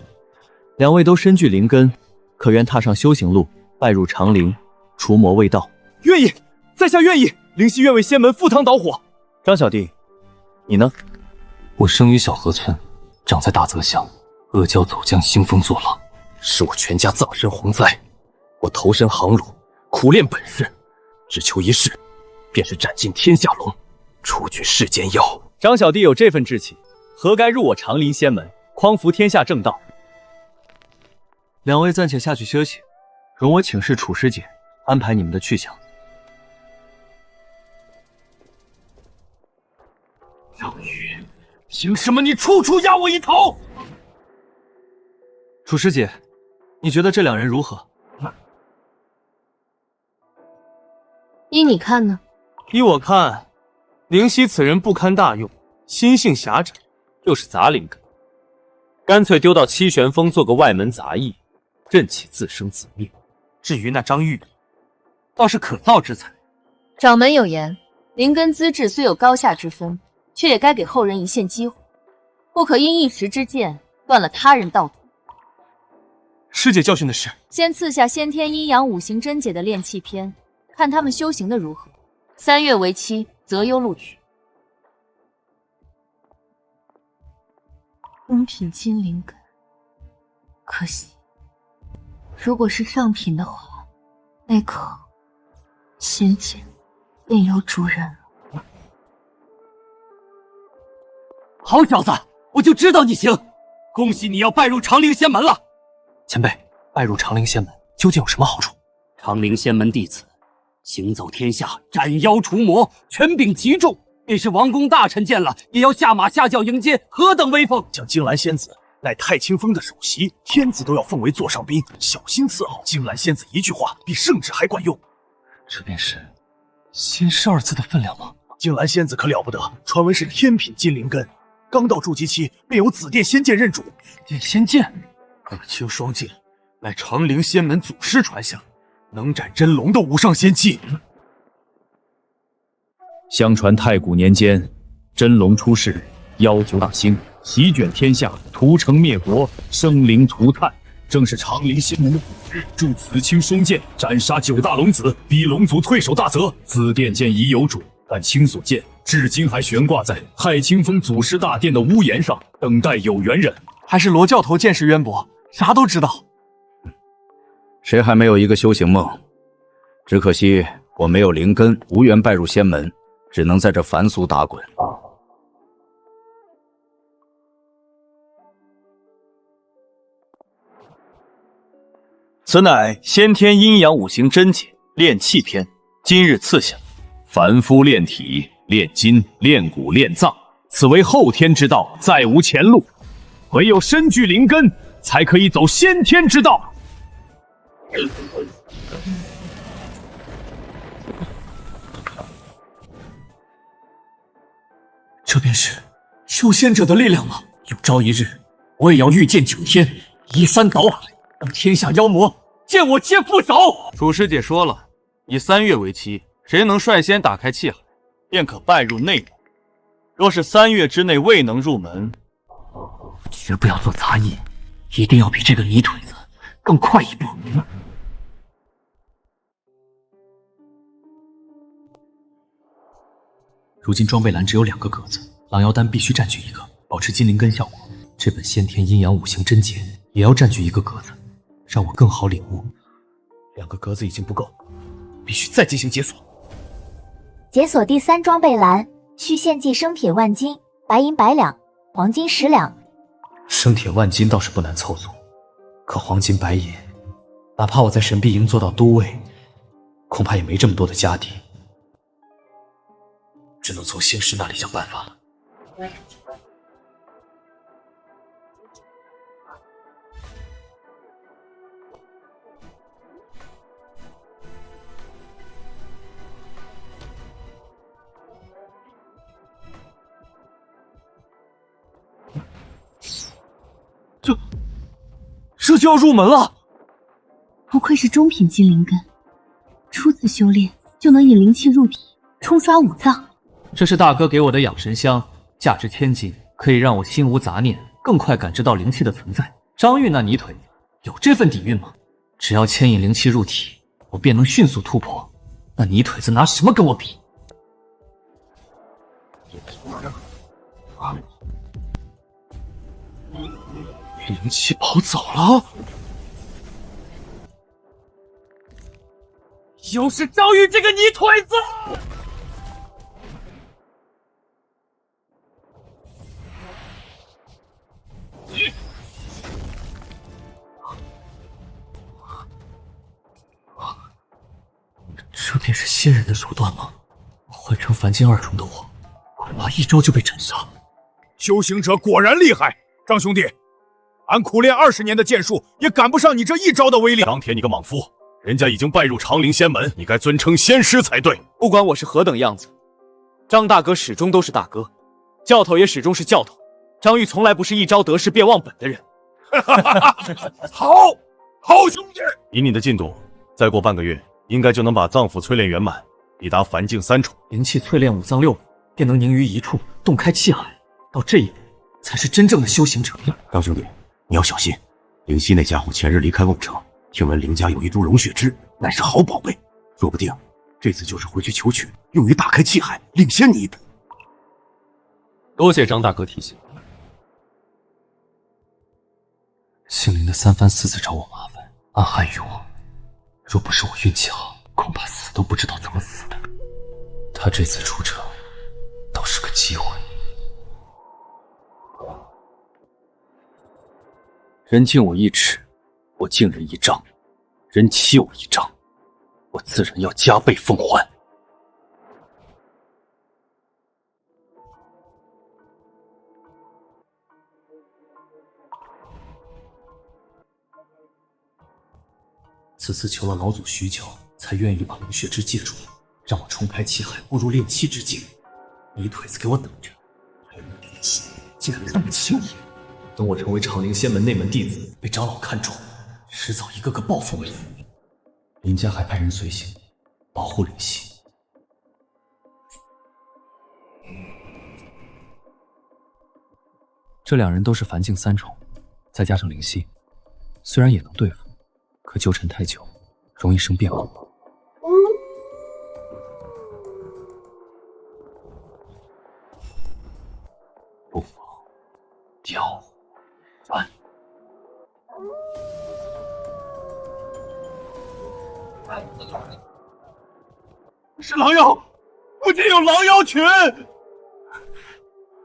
2位都身具灵根，可愿踏上修行路，拜入长陵，除魔卫道？愿意，在下愿意。灵犀愿为仙门赴汤蹈火。张小弟，你呢？我生于小河村，长在大泽乡。阿胶走将兴风作浪，使我全家葬身洪灾。我投身行路，苦练本事，只求一事，便是斩尽天下龙，除去世间妖。张小弟有这份志气，何该入我长陵仙门，匡扶天下正道？2位暂且下去休息，容我请示楚师姐，安排你们的去向。张宇，凭什么你处处压我一头？楚师姐，你觉得这2人如何？依你看呢？依我看，灵犀此人不堪大用，心性狭窄，又是杂灵根，干脆丢到七玄峰做个外门杂役，任其自生自灭。至于那张玉，倒是可造之才。掌门有言，灵根资质虽有高下之分，却也该给后人一线机会，不可因一时之见断了他人道途。师姐教训的是，先赐下先天阴阳五行真解的炼气篇，看他们修行的如何。3月为期，择优录取。中品金灵根，可惜，如果是上品的话，那颗仙剑便有主人了。好小子，我就知道你行！恭喜你要拜入长陵仙门了。前辈，拜入长陵仙门究竟有什么好处？长陵仙门弟子行走天下，斩妖除魔，权柄极重，便是王公大臣见了也要下马下轿迎接，何等威风！将金兰仙子乃太清峰的首席，天子都要奉为座上宾，小心伺候。金兰仙子一句话比圣旨还管用，这便是仙师2字的分量吗？金兰仙子可了不得，传闻是天品金灵根，刚到筑基期便有紫电仙剑认主。紫电仙剑，二清双剑乃长陵仙门祖师传下，能斩真龙的无上仙器。相传太古年间，真龙出世，妖族大兴，席卷天下，屠城灭国，生灵涂炭。正是长陵仙门的祖师铸紫青双剑，斩杀9大龙子，逼龙族退守大泽。紫电剑已有主，但青所剑至今还悬挂在太清峰祖师大殿的屋檐上，等待有缘人。还是罗教头见识渊博，啥都知道。谁还没有一个修行梦？只可惜我没有灵根，无缘拜入仙门，只能在这凡俗打滚。此乃先天阴阳五行真解炼气篇，今日赐下。凡夫炼体、炼筋、炼骨、炼脏，此为后天之道，再无前路。唯有身具灵根，才可以走先天之道。这便是修仙者的力量吗？有朝一日，我也要御剑9天，移山倒海，让天下妖魔见我皆负手。楚师姐说了，以3月为期，谁能率先打开气海，便可拜入内门。若是3月之内未能入门，绝不要做杂役，一定要比这个泥腿子更快一步。如今装备栏只有2个格子，狼妖丹必须占据1个，保持金灵根效果。这本先天阴阳五行真解也要占据1个格子，让我更好领悟。2个格子已经不够，必须再进行解锁。解锁第3装备栏，需献祭生铁万斤、白银100两、黄金10两。生铁万金倒是不难凑足，可黄金白银，哪怕我在神臂营做到都尉，恐怕也没这么多的家底，只能从仙师那里想办法。这就要入门了。不愧是中品金灵根，初次修炼就能引灵气入体，冲刷五脏。这是大哥给我的养神香，价值1000金，可以让我心无杂念，更快感知到灵气的存在。张玉那泥腿有这份底蕴吗？只要牵引灵气入体，我便能迅速突破。那泥腿子拿什么跟我比？灵气跑走了。又是张玉这个泥腿子！这便是仙人的手段吗？换成凡间2重的我，恐怕一招就被斩杀。修行者果然厉害，张兄弟，俺苦练20年的剑术也赶不上你这一招的威力。张铁，你个莽夫！人家已经拜入长陵仙门，你该尊称仙师才对。不管我是何等样子，张大哥始终都是大哥，教头也始终是教头。张玉从来不是一朝得势便忘本的人。好兄弟！以你的进度，再过半个月，应该就能把脏腑淬炼圆满，抵达凡境3重。灵气淬炼五脏六腑，便能凝于一处，洞开气海。到这一步，才是真正的修行者。张兄弟，你要小心，灵犀那家伙前日离开瓮城，听闻灵家有一株龙血枝，乃是好宝贝，说不定这次就是回去求取，用于大开气海，领先你一步。多谢张大哥提醒。姓林的3番4次找我麻烦，暗害于我。若不是我运气好，恐怕死都不知道怎么死的。他这次出城，倒是个机会。人敬我1尺，我敬人1丈；人欺我1丈，我自然要加倍奉还。此次求了老祖许久，才愿意把龙血枝借出，让我重开气海，步入炼气之境。你腿子给我等着！还有你的力气，竟然看不起我！等我成为长陵仙门内门弟子，被长老看中，迟早一个个报复我。林家还派人随行，保护灵犀。这2人都是凡境3重，再加上灵犀，虽然也能对付，可纠缠太久，容易生变故。不妨调换。是狼妖，附近有狼妖群。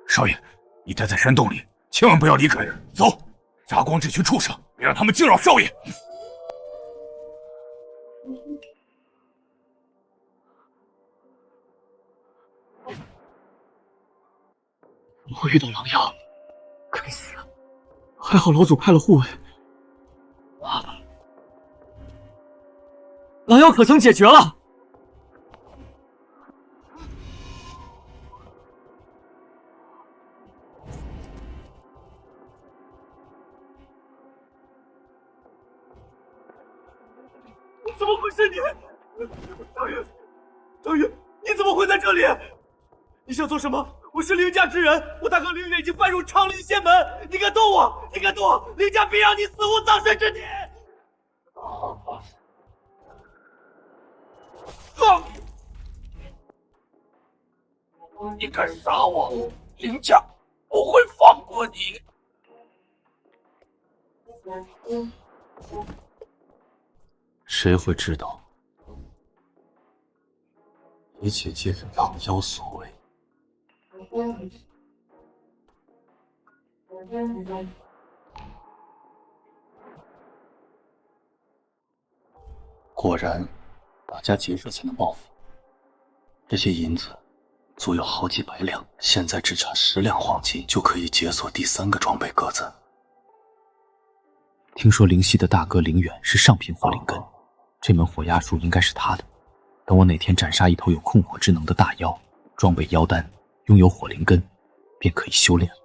少爷，你待在山洞里，千万不要离开。走，杀光这群畜生，别让他们惊扰少爷。我遇到狼妖，该死！还好老祖派了护卫。狼妖可曾解决了？怎么会是你？张宇，你怎么会在这里？你想做什么？我是凌家之人，我大哥凌远已经拜入长陵仙门，你敢动我？你敢动我？凌家必让你死无葬身之地！你敢杀我，凌家不会放过你！谁会知道，一切皆是狼妖所为。果然，大家结社才能报复。这些银子足有好几百两，现在只差10两黄金就可以解锁第3个装备格子。听说灵犀的大哥凌远是上品火灵根，这门火压术应该是他的。等我哪天斩杀一头有控火之能的大妖，装备妖丹，拥有火灵根，便可以修炼了。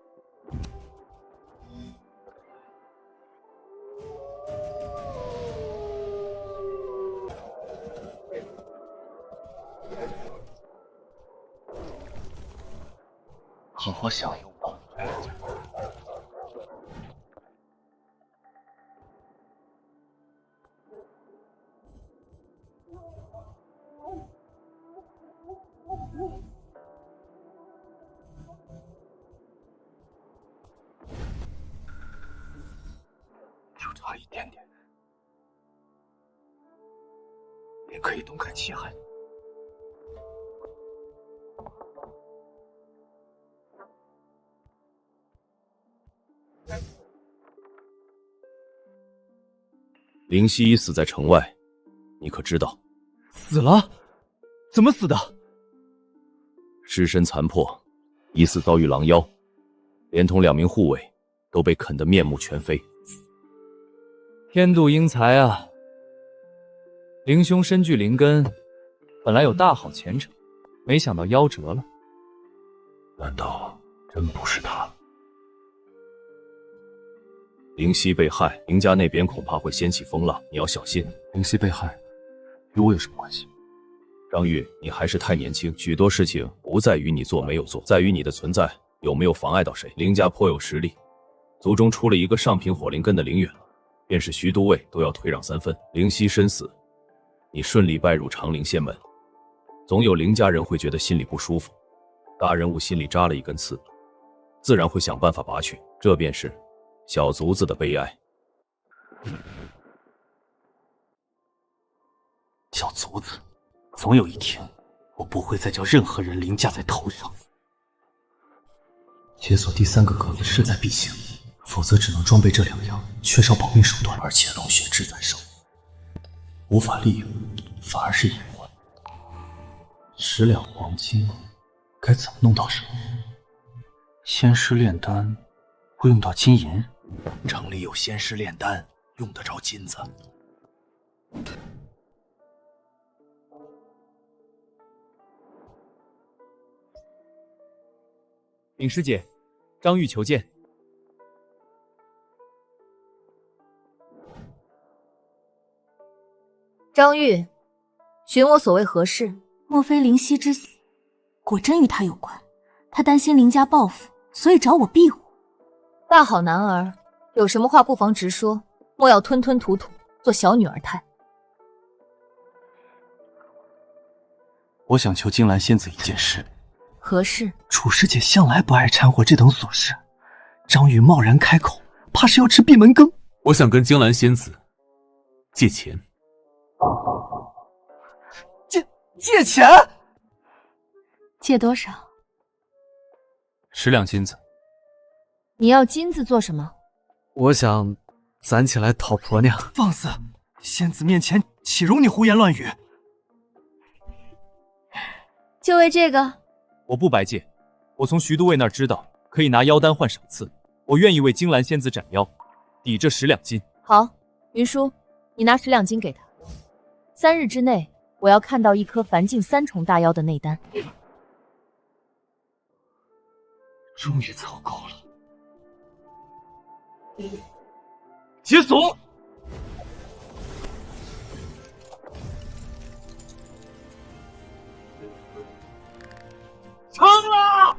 好好享用吧。就差一点点，便可以洞开气海。灵犀已死在城外，你可知道？死了？怎么死的？尸身残破，疑似遭遇狼妖，连同2名护卫都被啃得面目全非。天妒英才啊！灵兄身具灵根，本来有大好前程，没想到夭折了。难道真不是他？灵犀被害，林家那边恐怕会掀起风浪，你要小心。灵犀被害，与我有什么关系？张玉，你还是太年轻，许多事情不在于你做没有做，在于你的存在有没有妨碍到谁。林家颇有实力，族中出了一个上品火灵根的灵远，便是徐都尉都要退让3分。灵犀身死，你顺利拜入长陵仙门，总有林家人会觉得心里不舒服。大人物心里扎了一根刺，自然会想办法拔去，这便是小卒子的悲哀。小卒子，总有一天，我不会再叫任何人凌驾在头上。解锁第3个格子势在必行，否则只能装备这2样，缺少保命手段，而且龙血志在手，无法利用，反而是隐患。10两黄金，该怎么弄到手？仙师炼丹会用到金银，城里有仙师炼丹用得着金子。禀师姐，张玉求见。张玉，寻我所谓何事？莫非灵犀之死果真与他有关？他担心林家报复，所以找我庇护。大好男儿，有什么话不妨直说，莫要吞吞吐吐，做小女儿态。我想求金兰仙子一件事。何事？楚师姐向来不爱掺和这等琐事，张宇贸然开口，怕是要吃闭门羹。我想跟金兰仙子借钱。借钱？借多少？10两金子。你要金子做什么？我想攒起来讨婆娘。放肆！仙子面前岂容你胡言乱语？就为这个？我不白借，我从徐都尉那儿知道可以拿妖丹换赏赐，我愿意为金兰仙子斩妖，抵这10两金。好，云舒，你拿10两金给他，3日之内我要看到一颗凡境3重大妖的内丹。终于凑够了。解锁！成了！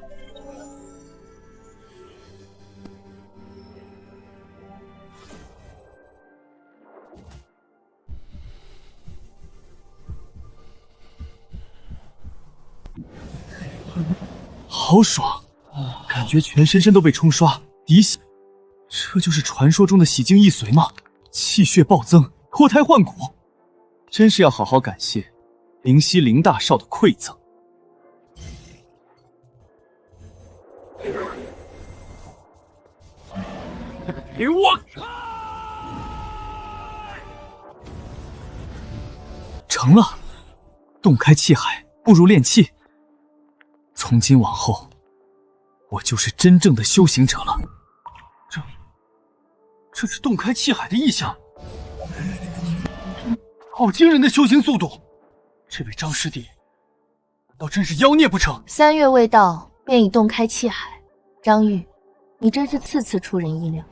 好爽，感觉全身都被冲刷滴血。这就是传说中的洗精易髓吗？气血暴增，脱胎换骨，真是要好好感谢灵犀林大少的馈赠。给我看！成了，洞开气海，不如炼气。从今往后，我就是真正的修行者了。这是洞开气海的异象，好惊人的修行速度！这位张师弟，难道真是妖孽不成？3月未到，便已洞开气海。张玉，你真是次次出人意料。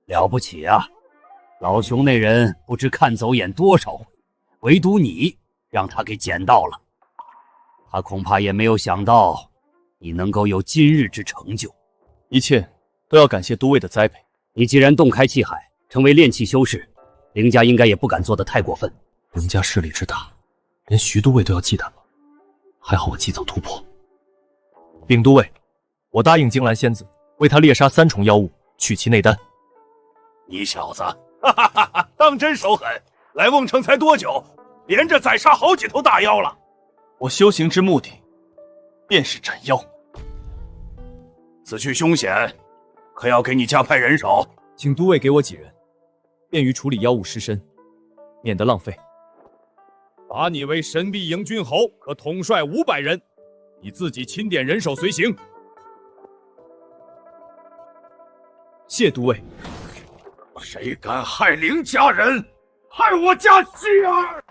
了不起啊！老熊那人不知看走眼多少回，唯独你让他给捡到了。他恐怕也没有想到你能够有今日之成就。一切都要感谢都尉的栽培。你既然洞开气海，成为炼气修士，林家应该也不敢做得太过分。林家势力之大，连徐都尉都要忌惮吗？还好我及早突破。禀都尉，我答应金兰仙子为他猎杀3重妖物，取其内丹。你小子，当真手狠！来瓮城才多久，连着宰杀好几头大妖了。我修行之目的，便是斩妖。此去凶险，可要给你加派人手？请都尉给我几人，便于处理妖物尸身，免得浪费。把你为神臂营军侯，可统帅500人，你自己钦点人手随行。谢都尉。谁敢害林家人，害我家希儿，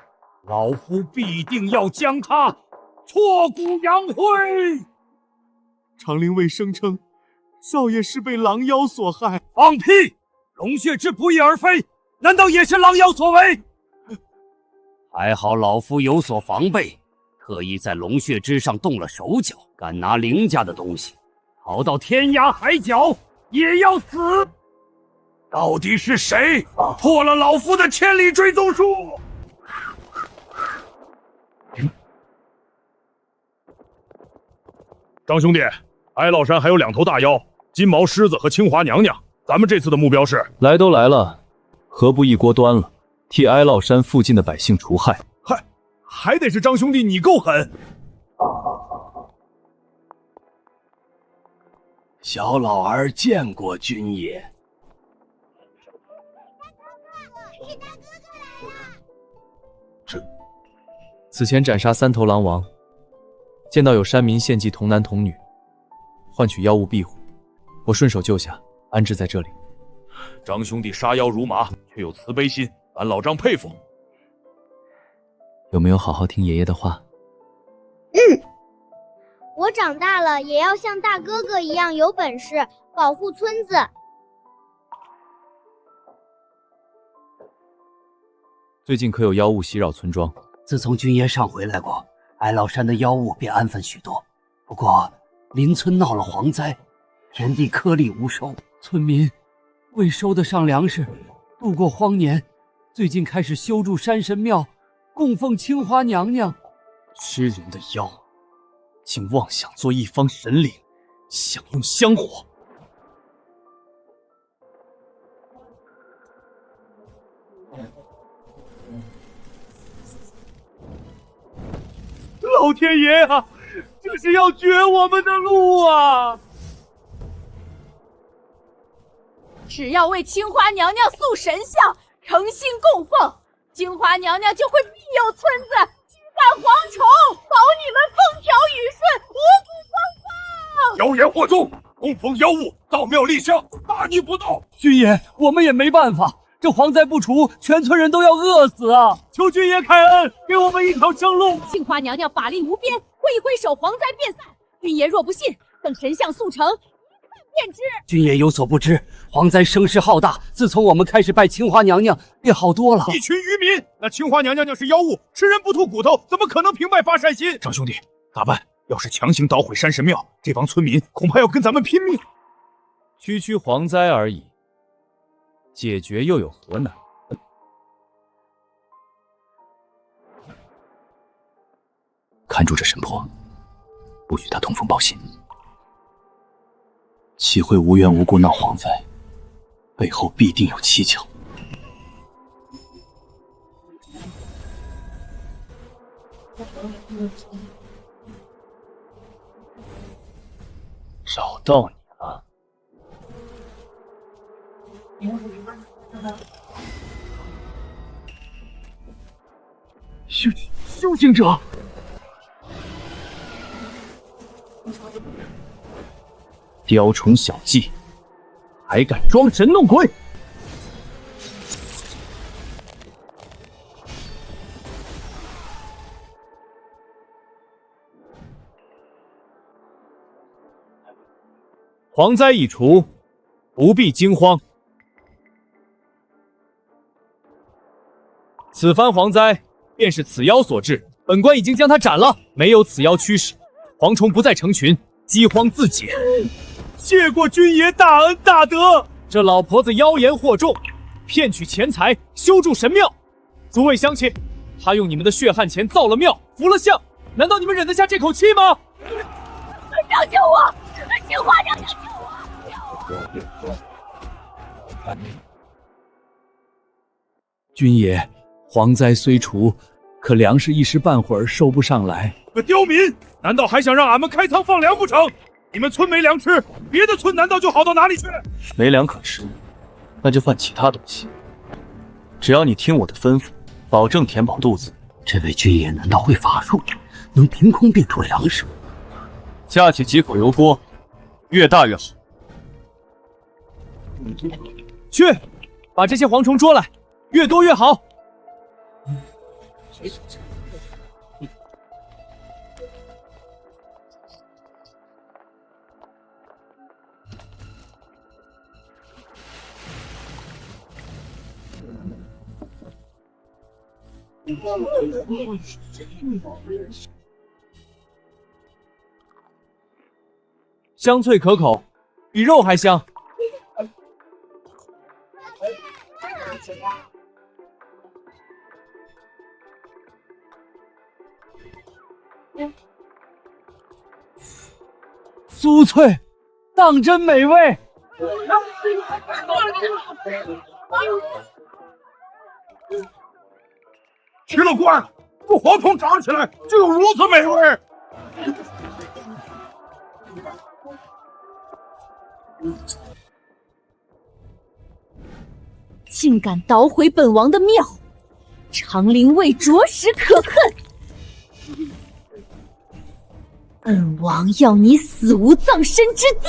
老夫必定要将他挫骨扬灰。长陵卫声称，少爷是被狼妖所害。放屁！龙血之不翼而飞，难道也是狼妖所为？还好老夫有所防备，特意在龙血之上动了手脚。敢拿凌家的东西，逃到天涯海角也要死！到底是谁破了老夫的千里追踪术？张兄弟，哀牢山还有2头大妖，金毛狮子和清华娘娘。咱们这次的目标是……来都来了，何不一锅端了，替哀牢山附近的百姓除害？还得是张兄弟你够狠！小老儿见过君爷。此前斩杀3头狼王，见到有山民献祭童男童女，换取妖物庇护，我顺手救下，安置在这里。张兄弟杀妖如麻，却有慈悲心，俺老张佩服。有没有好好听爷爷的话？我长大了也要像大哥哥一样有本事保护村子。最近可有妖物袭扰村庄？自从君爷上回来过，哀牢山的妖物便安分许多。不过邻村闹了蝗灾，田地颗粒无收，村民未收得上粮食，度过荒年。最近开始修筑山神庙，供奉清华娘娘。吃人的妖，竟妄想做一方神灵，享用香火。老天爷啊，这是要绝我们的路啊！只要为清华娘娘塑神像，诚心供奉，清华娘娘就会庇佑村子，驱赶蝗虫，保你们风调雨顺，五谷丰妖言惑众，供奉妖物，造庙立像，大逆不道！君爷，我们也没办法，这蝗灾不除，全村人都要饿死啊！求君爷开恩，给我们一条生路！清华娘娘法力无边，挥一挥手，蝗灾变散。君爷若不信，等神像塑成，一看便知。君爷有所不知，蝗灾声势浩大，自从我们开始拜清华娘娘，便好多了。一群愚民，那清华娘娘是妖物，吃人不吐骨头，怎么可能平白发善心？张兄弟，咋办？要是强行捣毁山神庙，这帮村民恐怕要跟咱们拼命。区区蝗灾而已，解决又有何难？看住这神婆，不许她通风报信。岂会无缘无故闹蝗灾？背后必定有蹊跷。找到你了！修行者，雕虫小技，还敢装神弄鬼！蝗灾已除，不必惊慌。此番蝗灾便是此妖所致，本官已经将他斩了。没有此妖驱使，蝗虫不再成群，饥荒自解。谢过君爷大恩大德。这老婆子妖言惑众，骗取钱财，修筑神庙。诸位乡亲，她用你们的血汗钱造了庙，扶了像，难道你们忍得下这口气吗？村长救我！清华娘娘救我！君爷，蝗灾虽除，可粮食一时半会儿收不上来。个刁民，难道还想让俺们开仓放粮不成？你们村没粮吃，别的村难道就好到哪里去？没粮可吃，那就换其他东西。只要你听我的吩咐，保证填饱肚子。这位君爷难道会法术，能凭空变出粮食？架起几口油锅，越大越好。去，把这些蝗虫捉来，越多越好。香脆可口，比肉还香。酥脆，当真美味。奇了怪了，这黄铜炸起来就有如此美味。竟敢捣毁本王的庙，长陵卫着实可恨。本王要你死无葬身之地！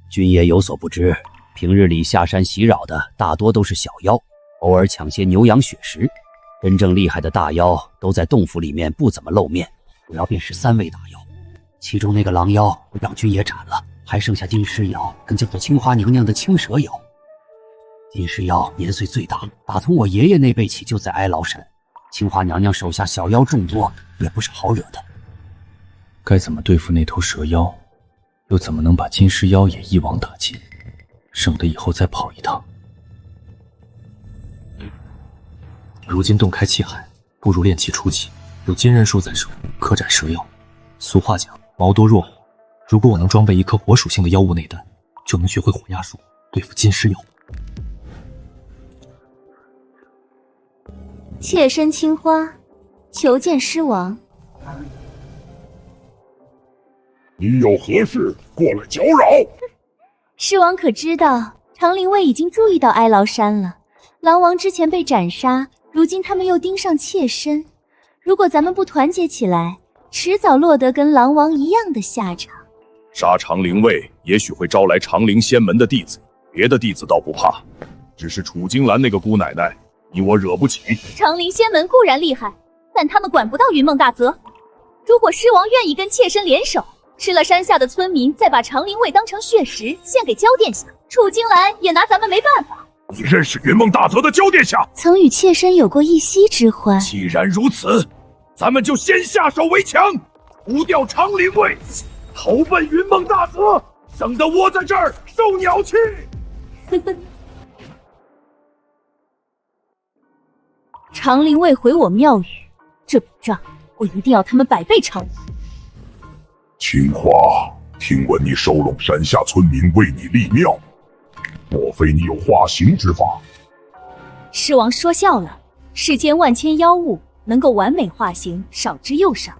君爷有所不知，平日里下山袭扰的大多都是小妖，偶尔抢些牛羊血食。真正厉害的大妖都在洞府里面不怎么露面，主要便是3位大妖，其中那个狼妖让君爷斩了，还剩下金尸妖跟叫做青花娘娘的青蛇妖。金尸妖年岁最大，打从我爷爷那辈起就在哀牢山。青花娘娘手下小妖众多，也不是好惹的。该怎么对付那头蛇妖，又怎么能把金尸妖也一网打尽，省得以后再跑一趟。如今洞开气海，不如炼气初期，有金刃术在手，可斩蛇妖。俗话讲，毛多若火。如果我能装备一颗火属性的妖物内丹，就能学会火压术，对付金尸妖。妾身青花，求见狮王。你有何事过来搅扰？狮王可知道，长陵卫已经注意到哀牢山了。狼王之前被斩杀，如今他们又盯上妾身。如果咱们不团结起来，迟早落得跟狼王一样的下场。杀长陵卫也许会招来长陵仙门的弟子，别的弟子倒不怕，只是楚金兰那个姑奶奶，你我惹不起。长陵仙门固然厉害，但他们管不到云梦大泽。如果狮王愿意跟妾身联手，吃了山下的村民，再把长陵卫当成血食献给焦殿下，楚金兰也拿咱们没办法。你认识云梦大泽的焦殿下？曾与妾身有过一夕之欢。既然如此，咱们就先下手为强，除掉长陵卫，投奔云梦大泽，省得窝在这儿受鸟气。长陵卫毁我庙宇，这笔账我一定要他们100倍偿还。青花，听闻你收拢山下村民为你立庙，莫非你有化形之法？狮王说笑了，世间万千妖物，能够完美化形少之又少，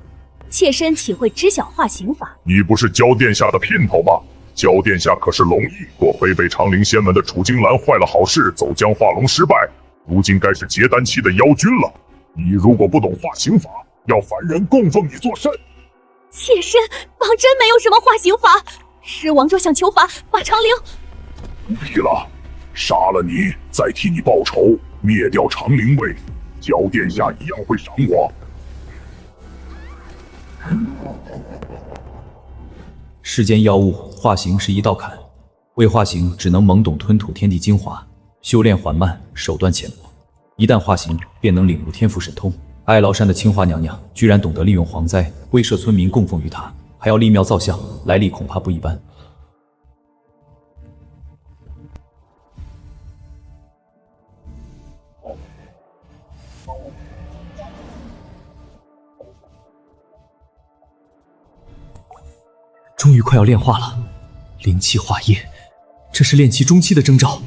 妾身岂会知晓化形法？你不是焦殿下的姘头吗？焦殿下可是龙裔，若非被长陵仙门的楚金兰坏了好事，走僵化龙失败，如今该是结丹期的妖君了。你如果不懂化形法，要凡人供奉你做甚？妾身王真没有什么化形法，狮王若想求法，把长陵……不必了，杀了你，再替你报仇，灭掉长陵卫，焦殿下一样会赏我。世间妖物化形是一道坎，未化形只能懵懂吞吐天地精华，修炼缓慢，手段浅薄。一旦化形，便能领悟天赋神通。哀牢山的青花娘娘居然懂得利用蝗灾威慑村民，供奉于她，还要立庙造像，来历恐怕不一般。终于快要炼化了，灵气化液，这是炼气中期的征兆。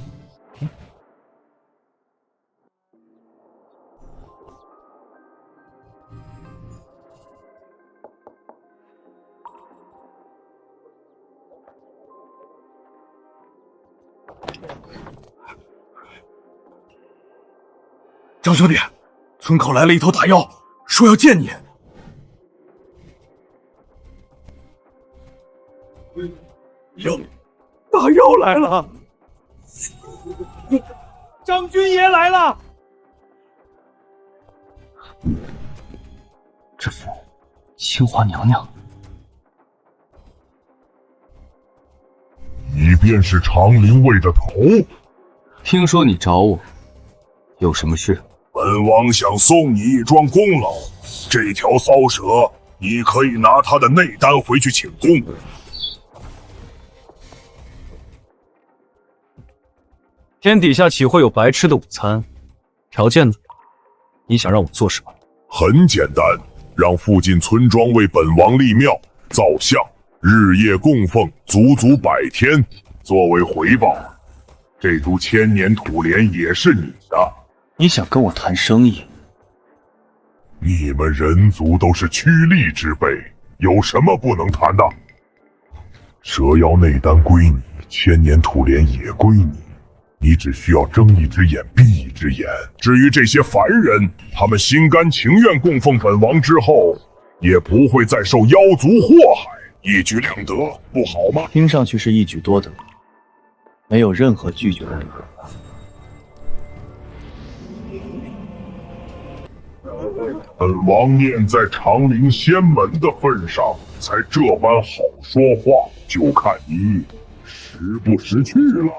张兄弟，村口来了一头大妖，说要见你。大妖来了！张军爷来了！这是青花娘娘。你便是长陵卫的头？听说你找我，有什么事？本王想送你一桩功劳，这条骚蛇，你可以拿他的内丹回去请功。天底下岂会有白吃的午餐？条件呢？你想让我做什么？很简单，让附近村庄为本王立庙造像，日夜供奉，足足100天。作为回报，这株千年土莲也是你的。你想跟我谈生意？你们人族都是趋利之辈，有什么不能谈的？蛇妖内丹归你，千年土莲也归你，你只需要睁一只眼闭一只眼。至于这些凡人，他们心甘情愿供奉本王之后，也不会再受妖族祸害，一举两得，不好吗？听上去是一举多得，没有任何拒绝的理由。本王念在长陵仙门的份上，才这般好说话，就看你识不识趣了。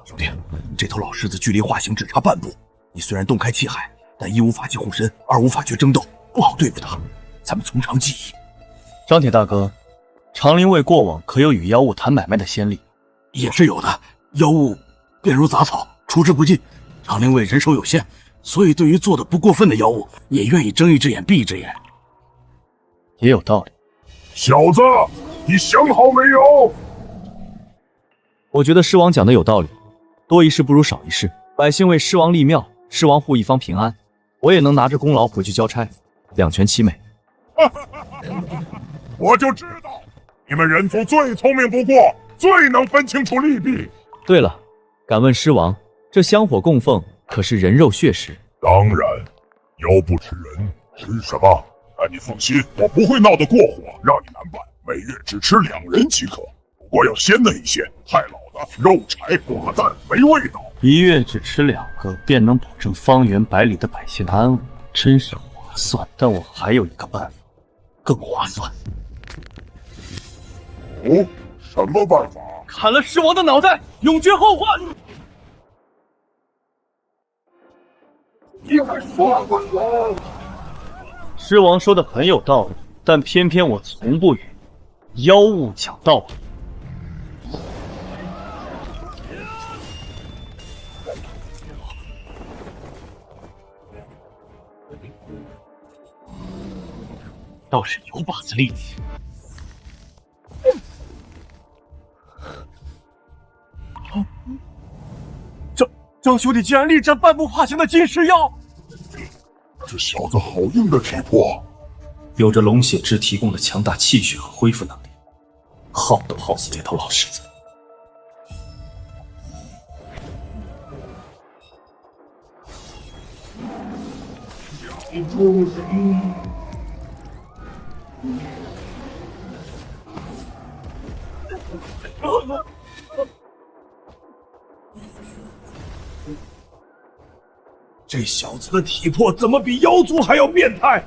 兄弟，这头老狮子距离化形只差半步，你虽然洞开气海，但一无法器护身，二无法诀争斗，不好对付他。咱们从长计议。张铁大哥，长陵卫过往可有与妖物谈买卖的先例？也是有的，妖物便如杂草，除之不尽。长陵卫人手有限，所以对于做的不过分的妖物，也愿意睁一只眼闭一只眼。也有道理。小子，你想好没有？我觉得狮王讲的有道理，多一事不如少一事。百姓为狮王立庙，狮王护一方平安，我也能拿着功劳回去交差，两全其美。我就知道，你们人族最聪明不过，最能分清楚利弊。对了，敢问狮王，这香火供奉可是人肉血食？当然，妖不吃人，吃什么？但你放心，我不会闹得过火，让你难办。每月只吃2人即可，不过要鲜嫩一些，太老的肉柴寡淡没味道。1月只吃2个，便能保证方圆100里的百姓安稳，真是划算。但我还有一个办法，更划算。哦，什么办法？砍了狮王的脑袋，永绝后患。你还说本王？狮王说的很有道理，但偏偏我从不与妖物讲道理。倒是有把子力气。张兄弟竟然力战半步化形的金尸妖！这小子好硬的体魄，有着龙血汁提供的强大气血和恢复能力，耗都耗死这头老狮子。这小子的体魄怎么比妖族还要变态？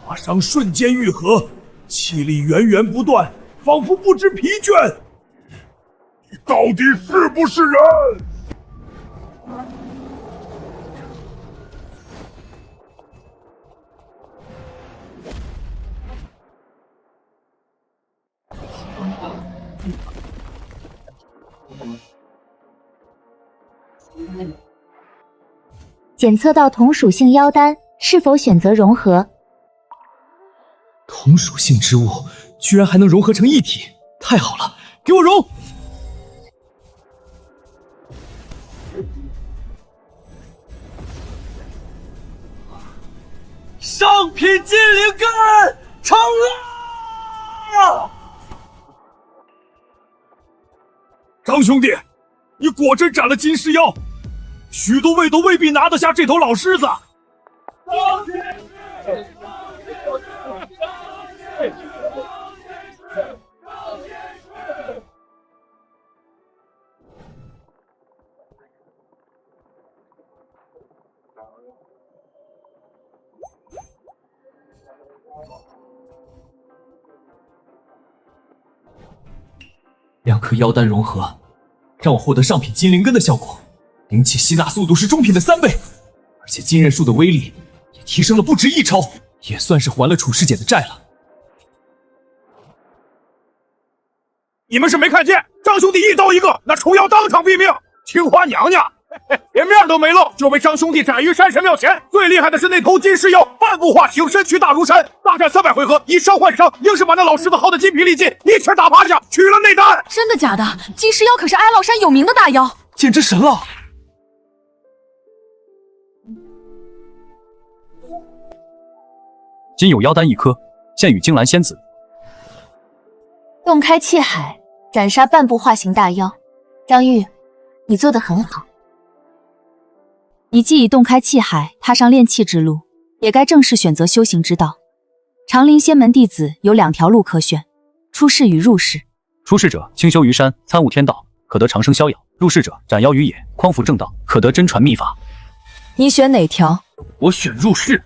发伤瞬间愈合，气力源源不断，仿佛不知疲倦。你到底是不是人？检测到同属性妖丹，是否选择融合？同属性之物居然还能融合成一体，太好了，给我融！上品金灵根成了！张兄弟，你果真斩了金尸妖！许多卫都未必拿得下这头老狮子。2颗妖丹融合，让我获得上品金灵根的效果，灵气吸纳速度是中品的3倍，而且金刃术的威力也提升了不止1超，也算是还了楚师姐的债了。你们是没看见张兄弟一刀一个，那虫妖当场毙命，青花娘娘连面都没露就被张兄弟斩于山神庙前。最厉害的是那头金尸妖半步化形身躯大如山，大战300回合，以伤换伤，硬是把那老狮子耗得筋疲力尽，一拳打趴下，取了内丹。真的假的？金尸妖可是哀牢山有名的大妖，简直神了！今有妖丹1颗，现与金兰仙子。洞开气海，斩杀半步化形大妖。张玉，你做得很好。你既已洞开气海，踏上炼气之路，也该正式选择修行之道。长陵仙门弟子有2条路可选：出世与入世。出世者清修于山，参悟天道，可得长生逍遥；入世者斩妖于野，匡扶正道，可得真传秘法。你选哪条？我选入世，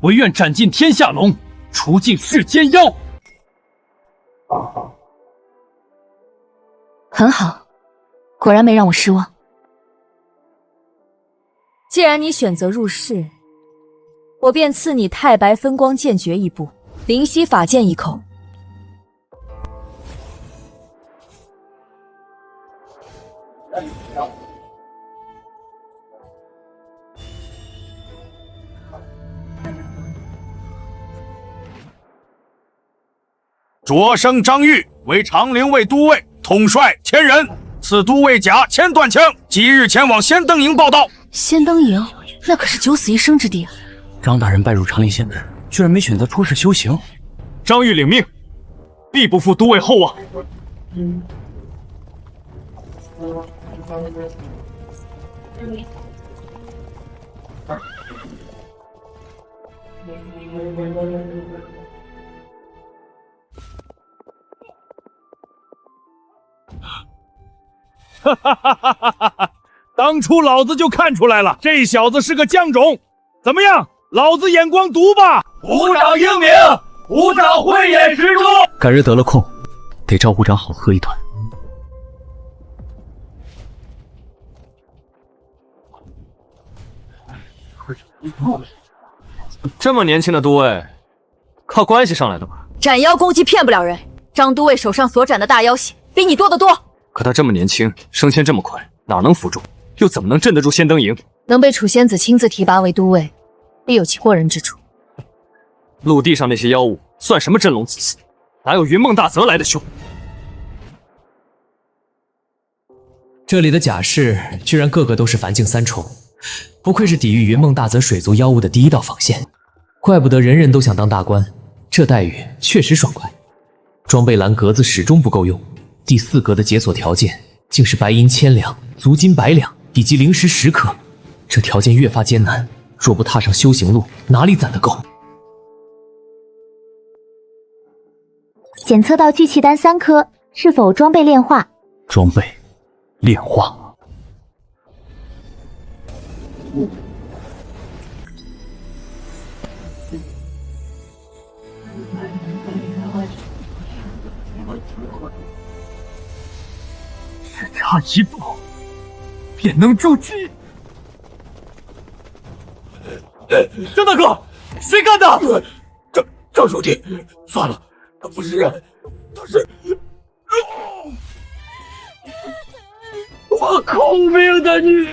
我愿斩尽天下龙，除尽世间妖。很好，果然没让我失望。既然你选择入世，我便赐你太白分光剑诀1部，灵犀法剑1口。擢升张玉为长陵卫都尉，统帅1000人，赐都尉甲1000段枪，即日前往仙灯营报道。仙灯营那可是九死一生之地啊！张大人拜入长陵仙门，居然没选择出世修行。张玉领命，必不负都尉厚望。哈哈哈哈哈哈！当初老子就看出来了，这小子是个犟种。怎么样，老子眼光毒吧？虎掌英明，虎掌慧眼识珠。改日得了空，得找虎掌好喝一顿。这么年轻的都尉，靠关系上来的吧？斩妖攻击骗不了人，张都尉手上所斩的大妖血比你多得多。可他这么年轻，升迁这么快，哪能服众？又怎么能镇得住仙灯营？能被楚仙子亲自提拔为都尉，必有其过人之处。陆地上那些妖物算什么真龙子嗣？哪有云梦大泽来的凶？这里的甲士居然个个都是凡境3重，不愧是抵御云梦大泽水族妖物的第1道防线，怪不得人人都想当大官，这待遇确实爽快。装备栏格子始终不够用，第4格的解锁条件竟是白银1000两、足金100两以及灵石10颗，这条件越发艰难，若不踏上修行路，哪里攒得够？检测到聚气丹3颗，是否装备炼化？装备炼化。只差1步，便能筑基。张大哥，谁干的？张兄弟，算了，他不是人，他是我孔明的女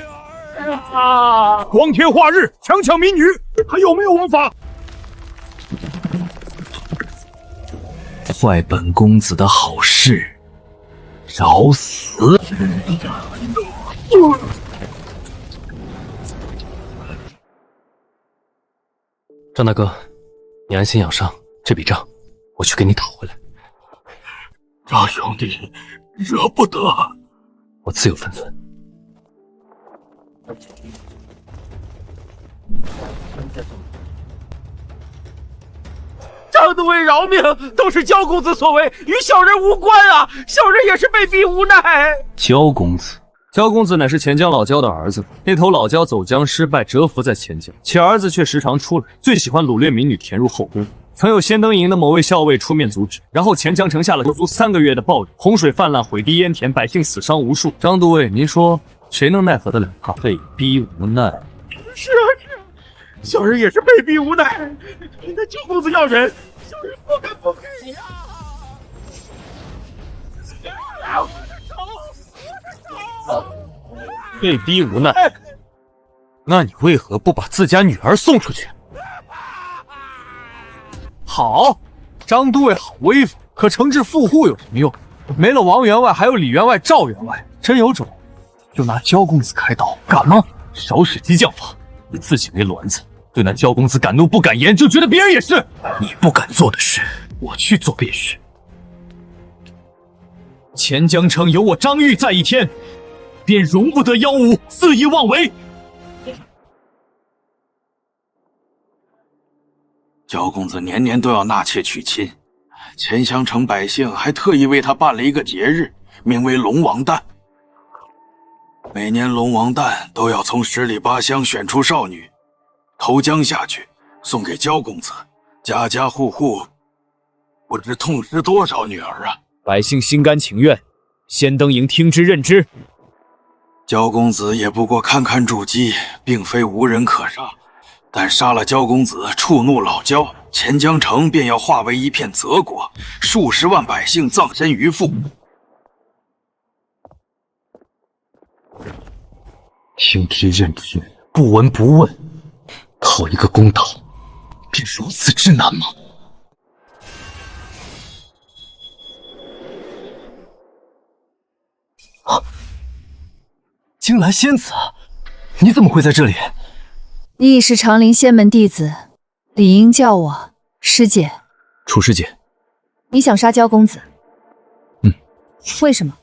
儿啊！光天化日，强抢民女，还有没有王法？坏本公子的好事，找死！张大哥，你安心养伤，这笔账我去给你讨回来。张兄弟，惹不得，我自有分寸。张都尉饶命，都是焦公子所为，与小人无关啊！小人也是被逼无奈。焦公子，焦公子乃是钱江老焦的儿子，那头老焦走江失败，蛰伏在钱江，其儿子却时常出来，最喜欢掳掠民女填入后宫。曾有仙灯营的某位校尉出面阻止，然后钱江城下了足足3个月的暴雨，洪水泛滥，毁堤淹田，百姓死伤无数。张都尉，您说谁能奈何得了他？被逼无奈。是啊，小人也是被逼无奈。那焦公子要人，小人不敢不给呀。被逼无奈，那你为何不把自家女儿送出去？好，张都尉好威风，可惩治富户有什么用？没了王员外，还有李员外、赵员外，真有种就拿焦公子开刀，敢吗？少使激将法，以自己为卵子，对那焦公子敢怒不敢言，就觉得别人也是。你不敢做的事，我去做便是。钱江城有我张玉在一天，便容不得妖巫肆意妄为。焦公子年年都要纳妾娶亲，钱香城百姓还特意为他办了一个节日，名为龙王诞。每年龙王诞都要从10里8乡选出少女，投江下去，送给焦公子。家家户户不知痛失多少女儿啊！百姓心甘情愿，仙灯营听之任之。焦公子也不过看看筑基，并非无人可杀。但杀了焦公子，触怒老焦，钱江城便要化为一片泽国，数十万百姓葬身鱼腹。听之任之，不闻不问，讨一个公道，便如此之难吗？金兰仙子，你怎么会在这里？你已是长陵仙门弟子，理应叫我师姐。楚师姐，你想杀焦公子？为什么？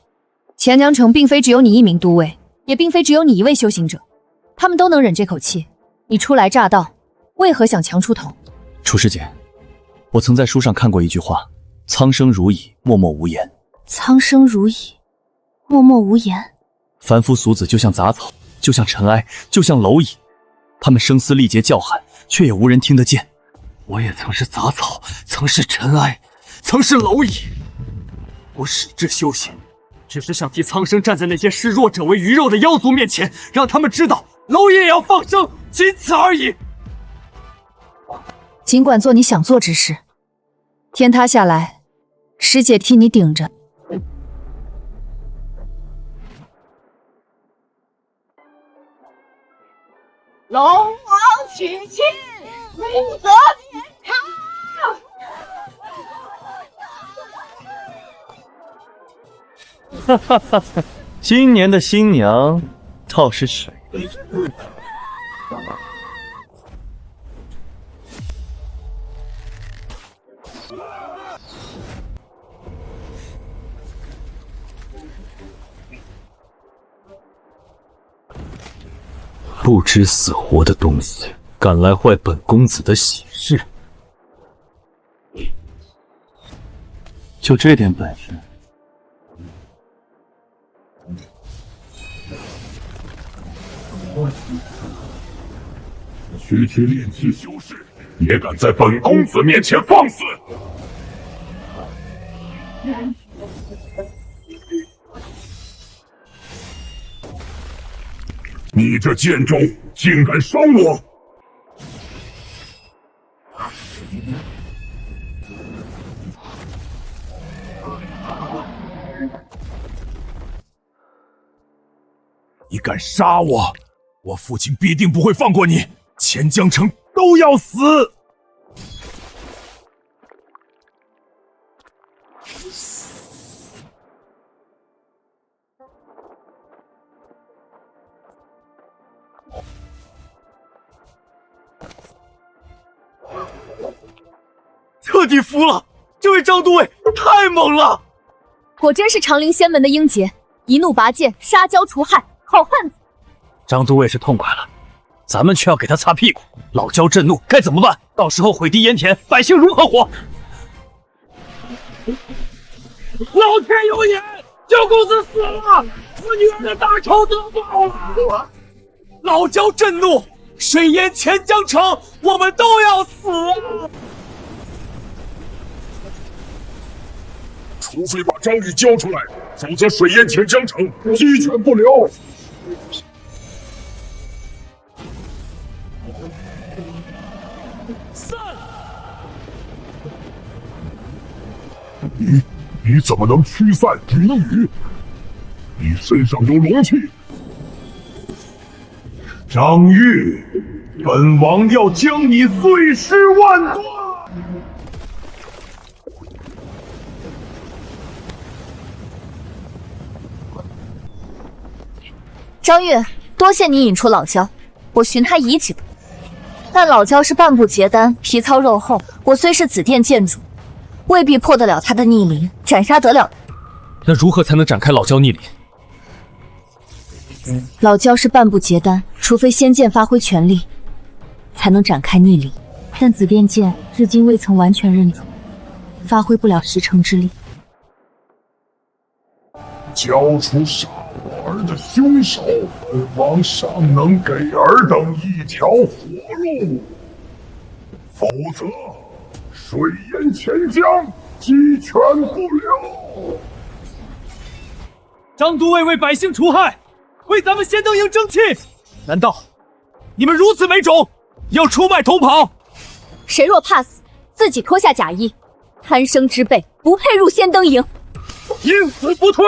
钱江城并非只有你一名都尉，也并非只有你一位修行者，他们都能忍这口气。你初来乍到，为何想强出头？楚师姐，我曾在书上看过一句话：苍生如蚁，默默无言。苍生如蚁，默默无言。凡夫俗子就像杂草，就像尘埃，就像蝼蚁，他们声嘶力竭叫喊，却也无人听得见。我也曾是杂草，曾是尘埃，曾是蝼蚁。我矢志修行，只是想替苍生站在那些视弱者为鱼肉的妖族面前，让他们知道蝼蚁也要放生，仅此而已。尽管做你想做之事，天塌下来，师姐替你顶着。龙王娶亲，武则天长。哈哈哈哈！今年的新娘倒是谁？不知死活的东西，敢来坏本公子的喜事，就这点本事？区区炼气修士，也敢在本公子面前放肆！你这贱种，竟敢伤我！你敢杀我，我父亲必定不会放过你，钱江城都要死！彻底服了！这位张都尉太猛了，果真是长陵仙门的英杰，一怒拔剑，杀焦除害，好汉子。张都尉是痛快了，咱们却要给他擦屁股。老焦震怒，该怎么办？到时候毁堤淹田，百姓如何活？老天有眼，焦公子死了，我女儿的大仇得报了。老焦震怒，水淹钱江城，我们都要死！除非把张玉交出来，否则水淹钱江城，鸡犬不留。你怎么能驱散云雨？你身上有龙气。张玉，本王要将你碎尸万段！张玉，多谢你引出老焦，我寻他已久，但老焦是半步结丹，皮糙肉厚，我虽是紫殿剑主，未必破得了他的逆鳞，斩杀得了。那如何才能展开老焦逆鳞？老焦是半步结丹，除非仙剑发挥全力，才能展开逆鳞。但紫电剑至今未曾完全认主，发挥不了10成之力。交出杀我儿的凶手，王尚能给尔等一条活路，否则水淹钱江，鸡犬不留。张都尉为百姓除害，为咱们仙灯营争气，难道你们如此没种，要出卖同袍？谁若怕死，自己脱下甲衣，贪生之辈不配入仙灯营。因死不退，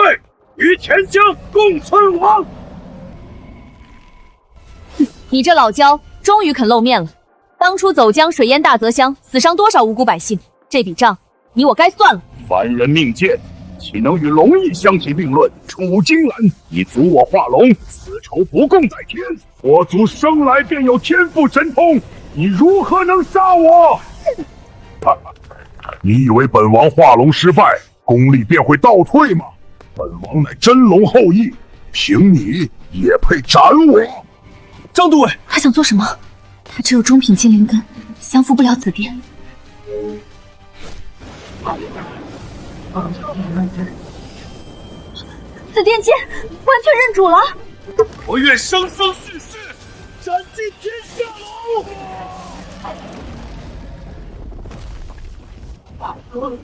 与钱江共存亡。你这老焦终于肯露面了。当初走江水淹大泽乡，死伤多少无辜百姓，这笔账你我该算了。凡人命贱，岂能与龙翼相提并论？楚金兰，你阻我化龙，此仇不共戴天。我族生来便有天赋神通，你如何能杀我？你以为本王化龙失败，功力便会倒退吗？本王乃真龙后裔，凭你也配斩我？张都尉，他想做什么？他只有中品金灵根，降服不了紫殿。紫电剑完全认主了。我愿生生世世斩尽天下龙。